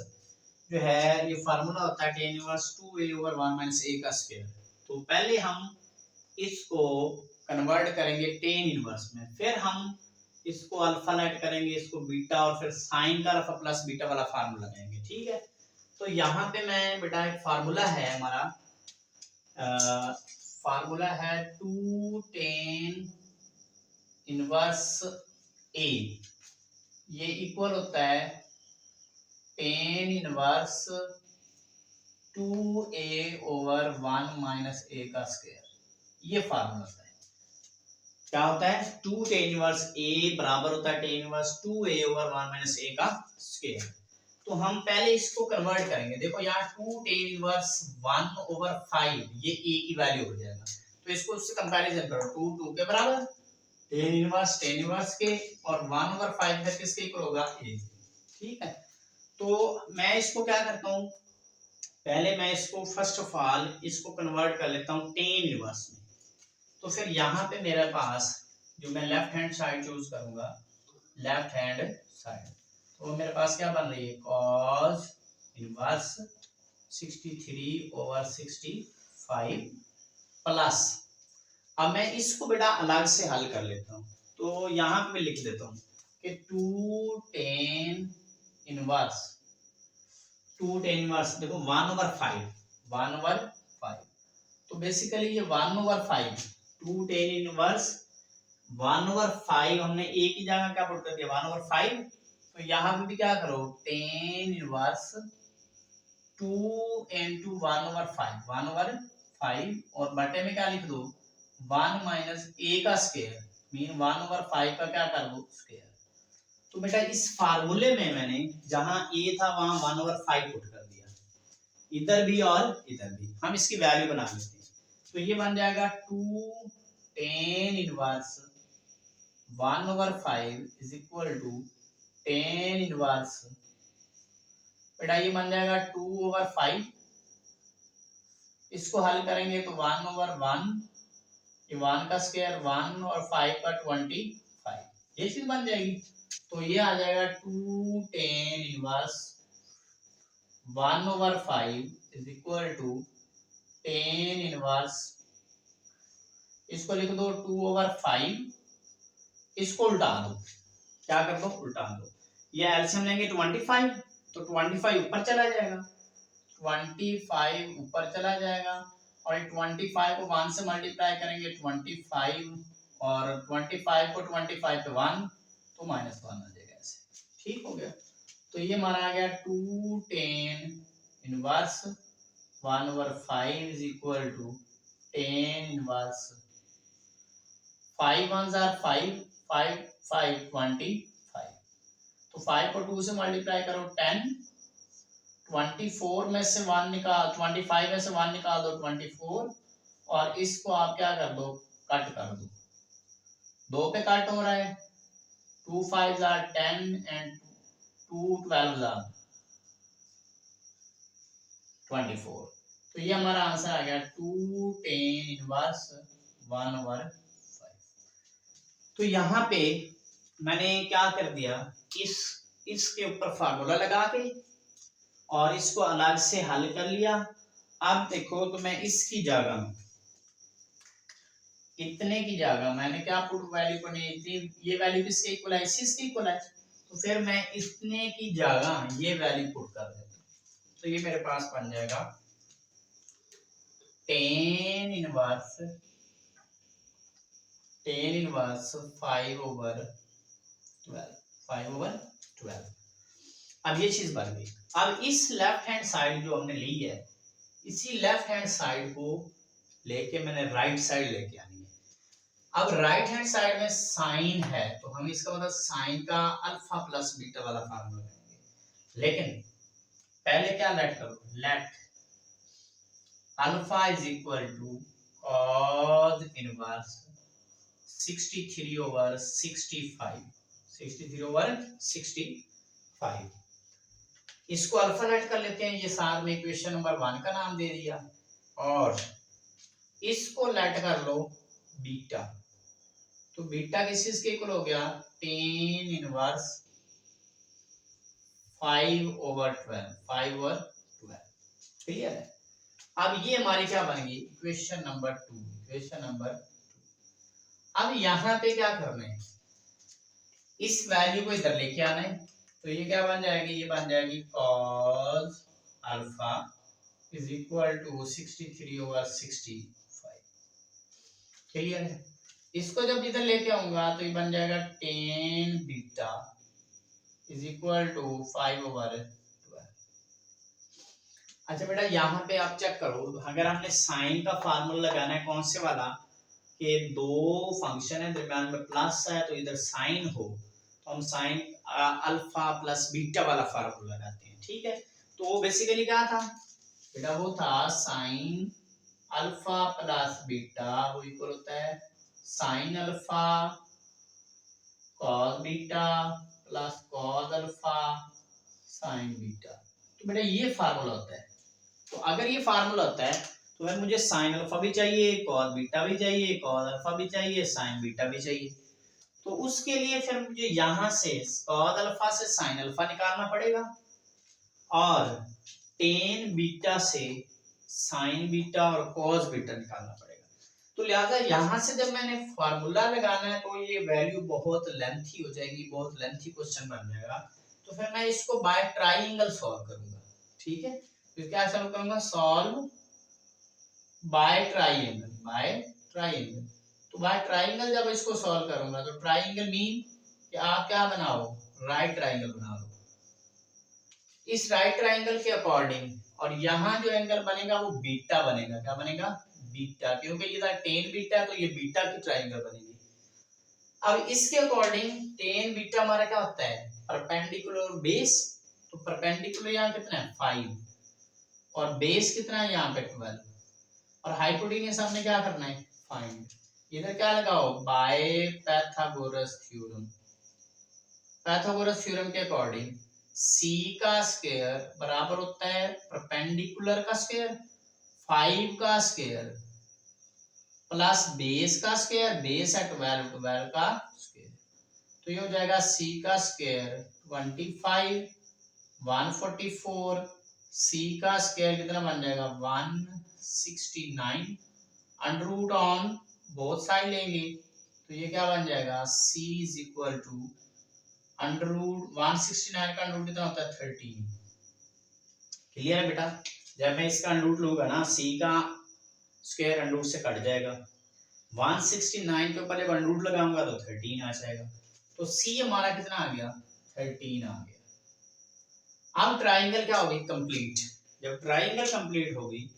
जो है, ये फार्मूला होता है tan इनवर्स 2a/1 - a का स्क्वायर। तो पहले हम इसको कन्वर्ट करेंगे tan इनवर्स में, फिर हम इसको अल्फा लेट करेंगे, इसको बीटा, और फिर साइन का अल्फा प्लस बीटा वाला फार्मूला लगाएंगे। ठीक है, तो यहाँ पे मैं बेटा एक फार्मूला है हमारा, फार्मूला है 2 tan इनवर्स a, ये इक्वल होता है tan इनवर्स 2a/1 - a का स्क्वायर। ये फार्मूला होता है। क्या होता है? 2 tan इनवर्स a बराबर होता है tan इनवर्स 2a/1 - a का स्क्वायर। तो हम पहले इसको कन्वर्ट करेंगे। देखो यहाँ 2 tan इनवर्स 1/5, ये a की वैल्यू हो जाएगा। तो इसको उससे कंपैरिजन करो, 2 के बराबर, tan इनवर्स के, और 1/5 फिर किसके इक्वल होगा? a। ठीक है, तो मैं इसको क्या करता हूँ, पहले मैं इसको फर्स्ट ऑफ ऑल इसको कन्वर्ट कर लेता हूँ tan इनवर्स में। तो फिर यहाँ पे मेरे पास जो मैं लेफ्ट हैंड साइड चूज करूंगा, लेफ्ट हैंड साइड, तो मेरे पास क्या बन रही है? cos इनवर्स 63/65 प्लस, अब मैं इसको बेटा अलग से हल कर लेता हूँ। तो यहाँ पे मैं लिख देता हूँ कि 2 tan इनवर्स देखो 1/5, तो बेसिकली ये 1/5, 2 tan इनवर्स 1/5, हमने a की जगह क्या पुट कर दिया? 1/5। तो यहाँ पे भी क्या करो? tan इनवर्स 2 into 1/5, 1/5, और बटे में क्या लिख दो? 1 माइनस a का स्क्वायर, मीन 1/5 का क्या कर दो? स्क्वायर। तो बेटा इस फार्मूले में मैंने जहां a था वहां 1/5 पुट कर दिया, इधर भी और इधर भी। हम इसकी वैल्यू बना लेते हैं, तो ये बन जाएगा 2 tan inverse 1/5 is equal to tan inverse, बेटा ये बन जाएगा 2/5, इसको हल करेंगे तो 1/1, ये 1 का स्क्वायर, 1 और 5 का 25, ये चीज बन जाएगी। तो ये आ जाएगा 2 tan inverse 1/5 is equal to tan inverse, इसको लिख दो 2/5, इसको उल्टा दो, क्या कर दो? उल्टा दो। ये एलसीएम लेंगे 25, तो 25 ऊपर चला जाएगा, 25 ऊपर चला जाएगा, और 25 को 1 से मल्टीप्लाई करेंगे 25, और 25 को 25 पे 1, तो -1 आ जाएगा ऐसे। ठीक हो गया, तो ये हमारा आ गया 2 tan inverse 1/5 is equal to tan inverse 5 1s are 5, 5 5 25, तो 5 को 2 से मल्टीप्लाई करो 10, 24 में से 1 निकाल, 25 में से 1 निकाल दो 24, और इसको आप क्या कर दो? कट कर दो, 2 पे कट हो रहा है, 2 5s are 10 and 2 12s are 24। तो ये हमारा आंसर आ गया 2 tan इनवर्स 1/5। तो यहाँ पे मैंने क्या कर दिया, इसके ऊपर फार्मूला लगा के और इसको अलग से हल कर लिया। अब देखो तो मैं इसकी जगह, इतने की जगह मैंने क्या पुट वैल्यू को नहीं थी, ये वैल्यू किसके इक्वल है? इसके इक्वल है, तो फिर मैं इतने की जगह ये वैल्यू पुट कर देता हूं। तो ये मेरे पास बन जाएगा tan इनवर्स 5/12। अब ये चीज बन गई। अब इस लेफ्ट हैंड साइड जो हमने ली है, इसी लेफ्ट हैंड साइड को लेके मैंने राइट साइड लेके आनी है। अब राइट हैंड साइड में साइन है, तो हम इसका मतलब साइन का अल्फा प्लस बीटा वाला फार्मूला लेंगे। लेकिन पहले क्या लेट करो? Let alpha is equal to cos inverse 63/65 63/65। इसको अल्फा लेट कर लेते हैं, ये साथ में इक्वेशन नंबर 1 का नाम दे दिया, और इसको लेट कर लो बीटा। तो बीटा किस चीज के इक्वल हो गया, tan इनवर्स 5/12, 5/12। क्लियर है। अब ये हमारी क्या बन गई, इक्वेशन नंबर 2, इक्वेशन नंबर 2। अब यहाँ पे क्या करना है, इस वैल्यू को इधर लेके आना है, तो ये क्या बन जाएगी, ये बन जाएगी cos alpha is equal to 63/65। Clear है। इसको जब इधर लेके आऊंगा तो ये बन जाएगा tan beta is equal to 5/12। अच्छा बेटा यहाँ पे आप चेक करो, अगर हमने साइन का फार्मूला लगाना है, कौन से वाला, कि दो फंक्शन है दरम्यान में प्लस है, तो इधर साइन हो तो हम साइन अल्फा प्लस बीटा वाला फार्मूला लगाते हैं। ठीक है, तो वो बेसिकली क्या था बेटा, वो था साइन अल्फा प्लस बीटा वो इक्वल होता है sine alpha cos beta plus cos alpha sine beta. तो बेटा ये फार्मूला होता है। तो अगर ये फार्मूला होता है तो फिर मुझे साइन अल्फा भी चाहिए, कॉस बीटा भी चाहिए, कॉस अल्फा भी चाहिए, साइन बीटा भी चाहिए। तो उसके लिए फिर मुझे यहां से कॉस अल्फा से साइन अल्फा निकालना पड़ेगा, और टेन बीटा से साइन बीटा और कॉस बीटा निकालना पड़ेगा। तो लिहाजा यहां से जब मैंने फार्मूला लगाना है तो ये वैल्यू बहुत लेंथी हो जाएगी, बहुत लेंथी क्वेश्चन बन जाएगा। तो फिर मैं इसको बाय ट्राइंगल सॉल्व करूंगा। ठीक है, तो क्या सॉल्व करूंगा, solve by triangle, by triangle. तो बाय ट्राइंगल जब इसको सॉल्व करूंगा तो ट्राइंगल मीन कि आप क्या बनाओ, राइट ट्राइंगल बना लो। इस राइट ट्राइंगल के अकॉर्डिंग, और यहाँ जो एंगल बनेगा वो बीटा बनेगा। क्या बनेगा, बीटा, क्योंकि ये था टेन बीटा, तो ये बीटा की ट्राइंगल बनेगी। अब इसके अकॉर्डिंग टेन बीटा हमारा क्या होता है, परपेंडिकुलर बेस। तो परपेंडिकुलर यहाँ कितना है 5, और बेस कितना है यहाँ पे 12, और हाइपोटेन्यूज हमने क्या करना है फाइंड। इधर क्या लगाओ, by Pythagoras theorem. Pythagoras theorem के अकॉर्डिंग c का स्क्वायर बराबर होता है परपेंडिकुलर का स्क्वायर 5 का स्क्वायर प्लस बेस का स्क्वायर, बेस है 12, 12 का स्क्वायर। तो ये हो जाएगा c का स्क्वायर 25, 144, c का स्क्वायर कितना बन जाएगा 169, under root on both side लेंगे तो ये क्या बन जाएगा, c is equal to under root 169 का अंडर रूट कितना होता है 13। क्लियर है बेटा। जब मैं इसका अंडर रूट लूंगा ना, c का स्क्वायर अंडर रूट से कट जाएगा, 169 के ऊपर जब अंडर रूट लगाऊंगा तो 13 आ जाएगा। तो c हमारा कितना आ गया, 13 आ गया। अब ट्राइंगल क्या होगी, कंप्लीट। जब ट्राइंगल कंप्लीट होगी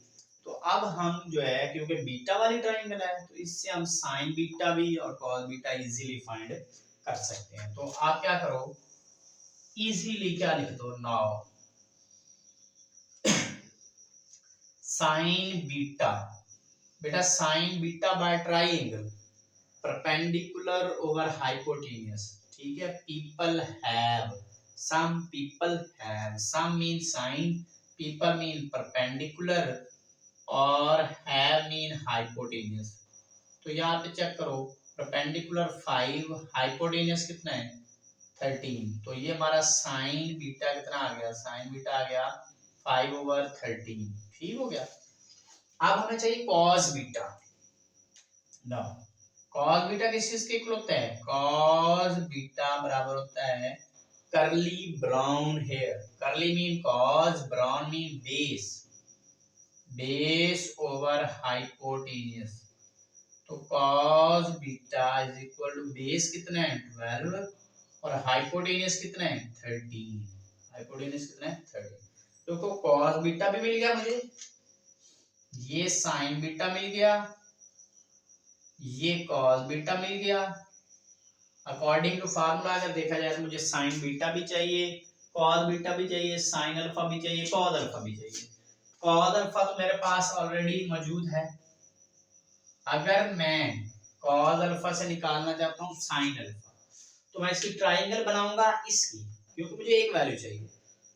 तो अब हम जो है, क्योंकि बीटा वाली ट्राइंगल है, तो इससे हम साइन बीटा भी और कॉस बीटा इजीली फाइंड कर सकते हैं। तो आप क्या करो, इजीली क्या लिख दो, नाउ साइन बीटा। बेटा sign beta by triangle perpendicular over hypotenuse. ठीक है, people have, some people have, some mean sine, people mean perpendicular और have mean hypotenuse। तो यहाँ पे चेक करो, परपेंडिकुलर 5, हाइपोटेन्यूज कितना है 13। तो ये हमारा साइन बीटा कितना आ गया, साइन बीटा आ गया 5/13। ठीक हो गया। अब हमें चाहिए cos beta. No, cos beta किस चीज के इक्वल होता है, कॉस बीटा बराबर होता है curly brown hair. Curly mean cos, brown mean base, base over hypotenuse. तो cos beta is equal to base कितना है 12 और हाइपोटेन्यूज कितना है 13। हाइपोटेन्यूज कितना है 13। तो कॉस बीटा भी मिल गया मुझे, ये साइन बीटा मिल गया, ये कॉस बीटा मिल गया। अकॉर्डिंग टू फार्मूला अगर देखा जाए तो मुझे साइन बीटा भी चाहिए, कॉस बीटा भी चाहिए, साइन अल्फा भी चाहिए, कॉस अल्फा भी चाहिए। कॉस अल्फा तो मेरे पास ऑलरेडी मौजूद है। अगर मैं कॉस अल्फा से निकालना चाहता हूँ साइन अल्फा, तो मैं इसकी ट्राइंगल बनाऊंगा इसकी, क्योंकि मुझे एक वैल्यू चाहिए,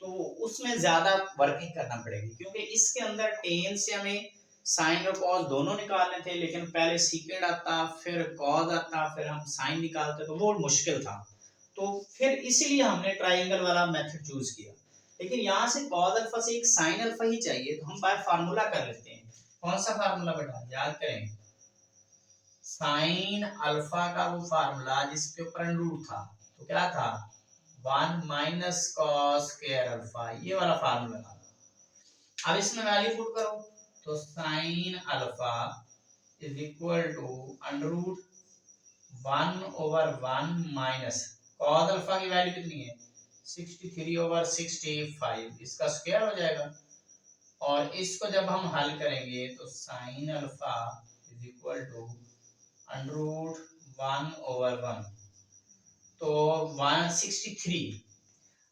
तो उसमें ज्यादा वर्किंग करना पड़ेगी, क्योंकि इसके अंदर टेन से हमें साइन और कॉस दोनों निकालने थे, लेकिन पहले सीकेंड आता, फिर कॉस आता, फिर हम साइन निकालते, तो वो मुश्किल था। तो फिर इसीलिए हमने ट्राइंगल वाला मेथड चूज किया। लेकिन यहाँ से कॉस अल्फा से एक साइन अल्फा ही चाहिए, तो हम बाय फार्मूला कर लेते हैं। कौन सा फार्मूला बेटा, याद करें, साइन अल्फा का वो फार्मूला जिसके ऊपर रूट था, तो क्या था, 1 माइनस कॉस स्क्वायर अल्फा, ये वाला फार्मूला था। अब इसमें वैल्यू पुट करो, तो sine alpha is equal to under root 1/1 minus cos alpha की वैल्यू कितनी है, 63/65, इसका स्क्वायर हो जाएगा। और इसको जब हम हल करेंगे तो sine alpha is equal to under root 1/1, तो 163।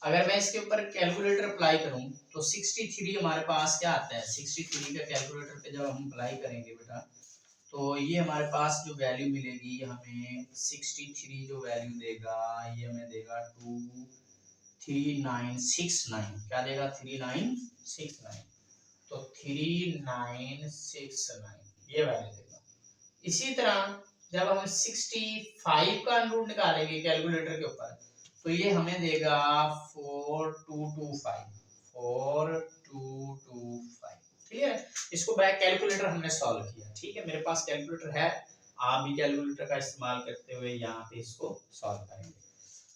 अगर मैं इसके ऊपर कैलकुलेटर अप्लाई करूं तो 63 हमारे पास क्या आता है, 63 का कैलकुलेटर पे जब हम अप्लाई करेंगे बेटा, तो ये हमारे पास जो वैल्यू मिलेगी हमें, 63 जो वैल्यू देगा ये हमें देगा 23969, क्या देगा, 3969, तो 3969 ये वैल्यू देगा। इसी तरह जब हम 65 का अंडर निकालेंगे कैलकुलेटर के ऊपर, तो ये हमें देगा 4225। ठीक है, इसको बैक कैलकुलेटर हमने सॉल्व किया। ठीक है, मेरे पास कैलकुलेटर है, आप भी कैलकुलेटर का इस्तेमाल करते हुए यहाँ पे इसको सॉल्व करेंगे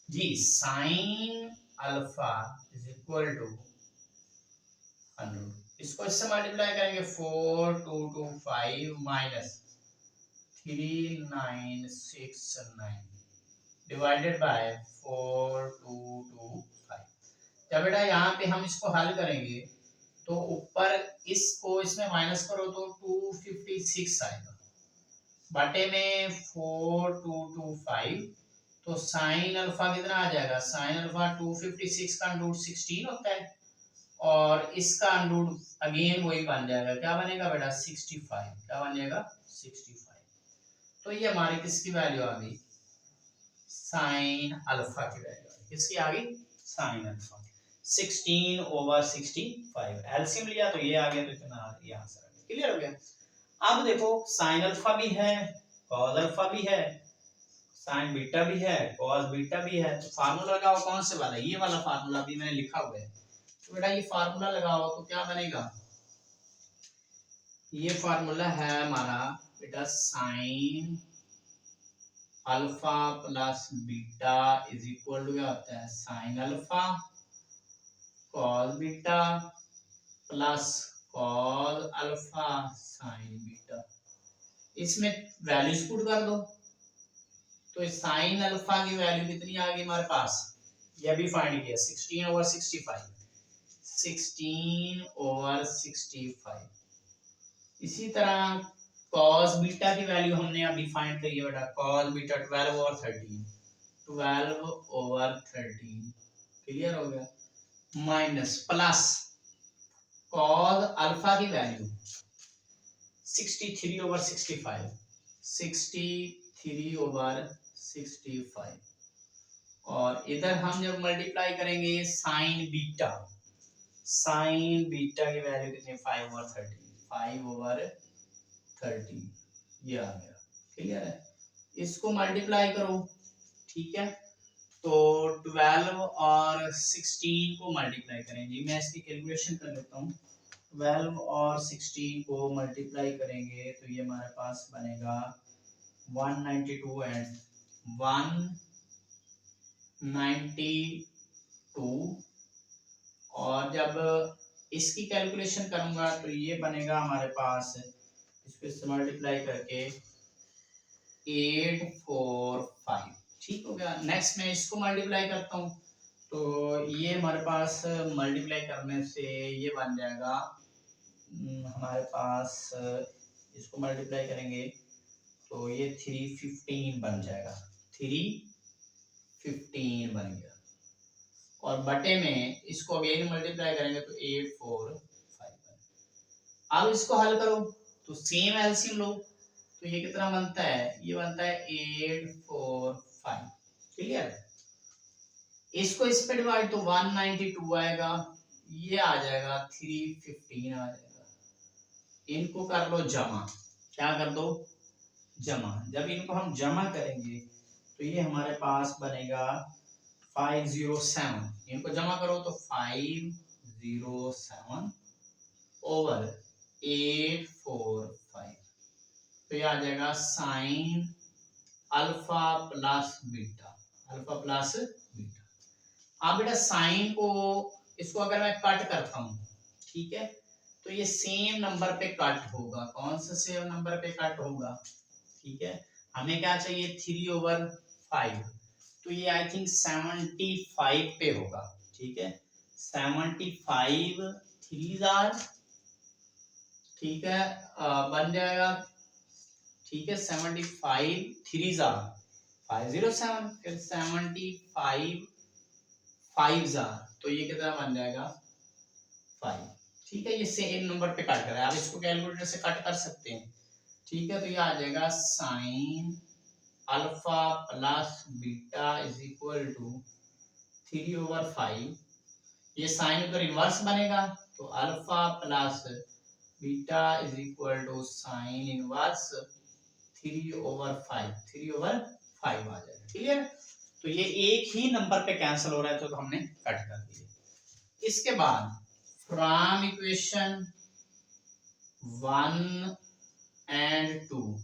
जी। Sine alpha is equal to 100, इसको इससे मल्टीप्लाई करेंगे, 4225 माइनस 3969 डिवाइडेड बाय 4225। जब बेटा यहाँ पे हम इसको हल करेंगे तो ऊपर इसको इसमें माइनस करो तो 256 आएगा, बटे में 4225, तो साइन अल्फा कितना आ जाएगा, साइन अल्फा 256 का रूट 16 होता है, और इसका रूट अगेन वही बन जाएगा, क्या बनेगा बेटा, 65, क्या बन जाएगा, 65। तो ये हमारी किसकी वैल्यू आ गई, साइन अल्फा की वैल्यू आ गई, किसकी आ गई, साइन अल्फा, 16/65। एलसीएम लिया तो ये आ गया, तो इतना ये आंसर आ गया। क्लियर हो गया। अब देखो साइन अल्फा भी है, कॉस अल्फा भी है, साइन बीटा भी है, कॉस बीटा भी है, तो फार्मूला लगाओ, कौन से वाला, ये वाला फार्मूला भी मैंने लिखा हुआ है, तो बेटा ये फार्मूला लगाओ तो क्या बनेगा, ये फार्मूला है हमारा बेटा, sine alpha plus beta is equal to क्या होता है, sine alpha cos beta plus cos alpha sine beta. इसमें वैल्यूज पुट कर दो, तो साइन अल्फा की वैल्यू कितनी आ गई हमारे पास, ये अभी फाइंड किया, 16/65, 16/65। इसी तरह cos बीटा की वैल्यू हमने अभी फाइंड करी है बेटा, cos बीटा 12/13, 12/13, क्लियर हो गया, माइनस प्लस cos अल्फा की वैल्यू 63/65, 63/65, और इधर हम जब मल्टीप्लाई करेंगे साइन बीटा, साइन बीटा की वैल्यू कितनी, 5/13, 5/13, ये आ गया, क्लियर है। इसको मल्टीप्लाई करो, ठीक है, तो 12 और 16 को मल्टीप्लाई करेंगे, मैं इसकी कैलकुलेशन कर लेता हूँ, 12 और 16 को मल्टीप्लाई करेंगे तो ये हमारे पास बनेगा 192 एंड 192, और जब इसकी कैलकुलेशन करूंगा तो ये बनेगा हमारे पास, इसको इससे मल्टीप्लाई करके 845, ठीक हो गया। नेक्स्ट मैं इसको मल्टीप्लाई करता हूँ, तो ये हमारे पास मल्टीप्लाई करने से ये बन जाएगा हमारे पास, इसको मल्टीप्लाई करेंगे तो ये 315 बन जाएगा, 315 बन गया, और बटे में इसको अगेन मल्टीप्लाई करेंगे तो 845। अब इसको हल करो तो सेम एलसीएम लो, तो ये कितना बनता है, ये बनता है 845, क्लियर। इसको इस पे डिवाइड तो 192 आएगा, ये आ जाएगा 315 आ जाएगा। इनको कर लो जमा, क्या कर दो जमा। जब इनको हम जमा करेंगे तो ये हमारे पास बनेगा 507। इनको जमा करो तो 507 ओवर 845, तो ये आ जाएगा sine alpha plus beta, alpha plus beta. अब बेटा साइन को, इसको अगर मैं कट करता हूं, ठीक है, तो ये सेम नंबर पे कट होगा। कौन सा सेम नंबर पे कट होगा, ठीक है। हमें क्या चाहिए 3/5, तो ये आई थिंक 75 पे होगा, ठीक है। 75 3 जार, ठीक है, बन जाएगा, ठीक है। 75 3 जार 507, फिर 75 5 जार, तो ये कितना बन जाएगा 5, ठीक है। ये सेम नंबर पे कट कर रहा है, आप इसको कैलकुलेटर से कट कर सकते हैं, ठीक है। तो ये आ जाएगा sine alpha plus beta is equal to 3/5। ये साइन का इनवर्स बनेगा, तो alpha plus beta is equal to sine inverse 3/5, 3/5 आ जाएगा, क्लियर। तो ये एक ही नंबर पे कैंसिल हो रहा है, तो हमने कट कर दिए। इसके बाद फ्रॉम इक्वेशन 1 एंड 2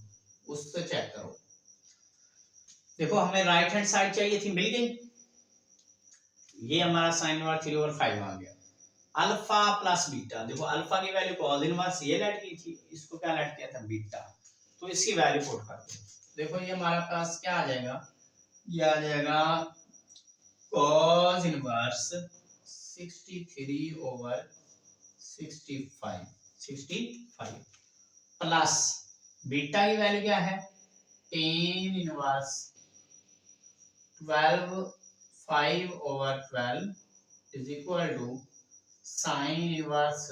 उससे चेक करो। देखो हमें राइट हैंड साइड चाहिए थी, मिल गई। ये हमारा साइन इनवर्स 3/5 आ गया। अल्फा प्लस बीटा, देखो अल्फा की वैल्यू कॉस इनवर्स ये लेट की थी, इसको क्या लेट किया था बीटा, तो इसकी वैल्यू पुट कर दो। देखो ये हमारा पास क्या आ जाएगा, ये आ जाएगा cos इनवर्स 63/65 प्लस बीटा की वैल्यू क्या है tan inverse 5/12 is equal to sine inverse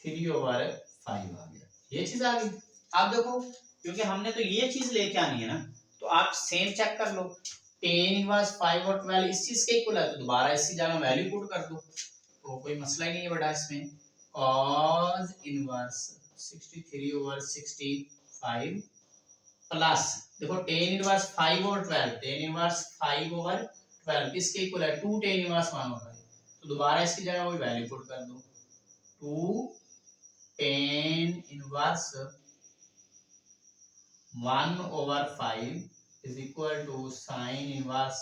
3/5 आ गया। ये चीज आ गई। आप देखो क्योंकि हमने तो ये चीज लेके आनी है ना, तो आप सेम चेक कर लो। tan इनवर्स 5 और 12 इस चीज के इक्वल है, तो दोबारा इसकी जगह वैल्यू पुट कर दो, तो कोई मसला ही नहीं है बेटा इसमें। cos इनवर्स 63/65 प्लस देखो tan इनवर्स 5 और 12, tan इनवर्स 5/12 किसके इक्वल है 2 tan इनवर्स 1 होगा, तो दोबारा इसकी जगह वही वैल्यू पुट कर दो। 2 tan inverse 1/5 is equal to sin inverse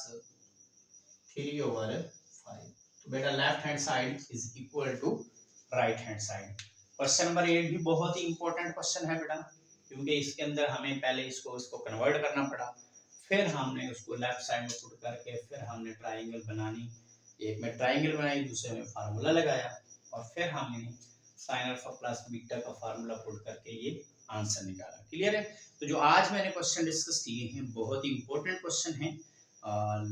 3/5। तो बेटा left hand side is equal to right hand side. Question number 8 भी बहुत ही इंपॉर्टेंट क्वेश्चन है बेटा, क्योंकि इसके अंदर हमें पहले इसको कन्वर्ट करना पड़ा, फिर हमने उसको लेफ्ट साइड में पुट करके फिर हमने ट्राइंगल बनानी, एक में ट्राइंगल बनाई, दूसरे में फार्मूला लगाया, और फिर हमने साइन अल्फा प्लस बीटा का फार्मूला पुट करके ये आंसर निकाला। क्लियर है। तो जो आज मैंने क्वेश्चन डिस्कस किए हैं बहुत ही इंपॉर्टेंट क्वेश्चन हैं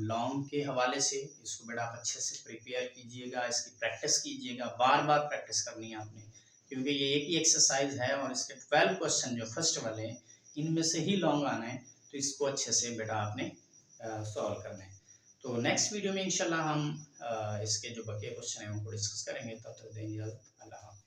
लॉन्ग के हवाले से। इसको बेटा आप अच्छे से प्रिपेयर कीजिएगा, इसकी प्रैक्टिस कीजिएगा, बार बार प्रैक्टिस करनी है आपने, क्योंकि ये एक ही एक्सरसाइज है और इसके 12 क्वेश्चन जो फर्स्ट वाले हैं इनमें से ही लॉन्ग आना है, तो इसको अच्छे से बेटा आपने सॉल्व करना है। तो नेक्स्ट वीडियो में इंशाल्लाह हम इसके जो बचे क्वेश्चन हैं उनको डिस्कस करेंगे। तब तक दें इजाज़त, अल्लाह हाफ़िज़।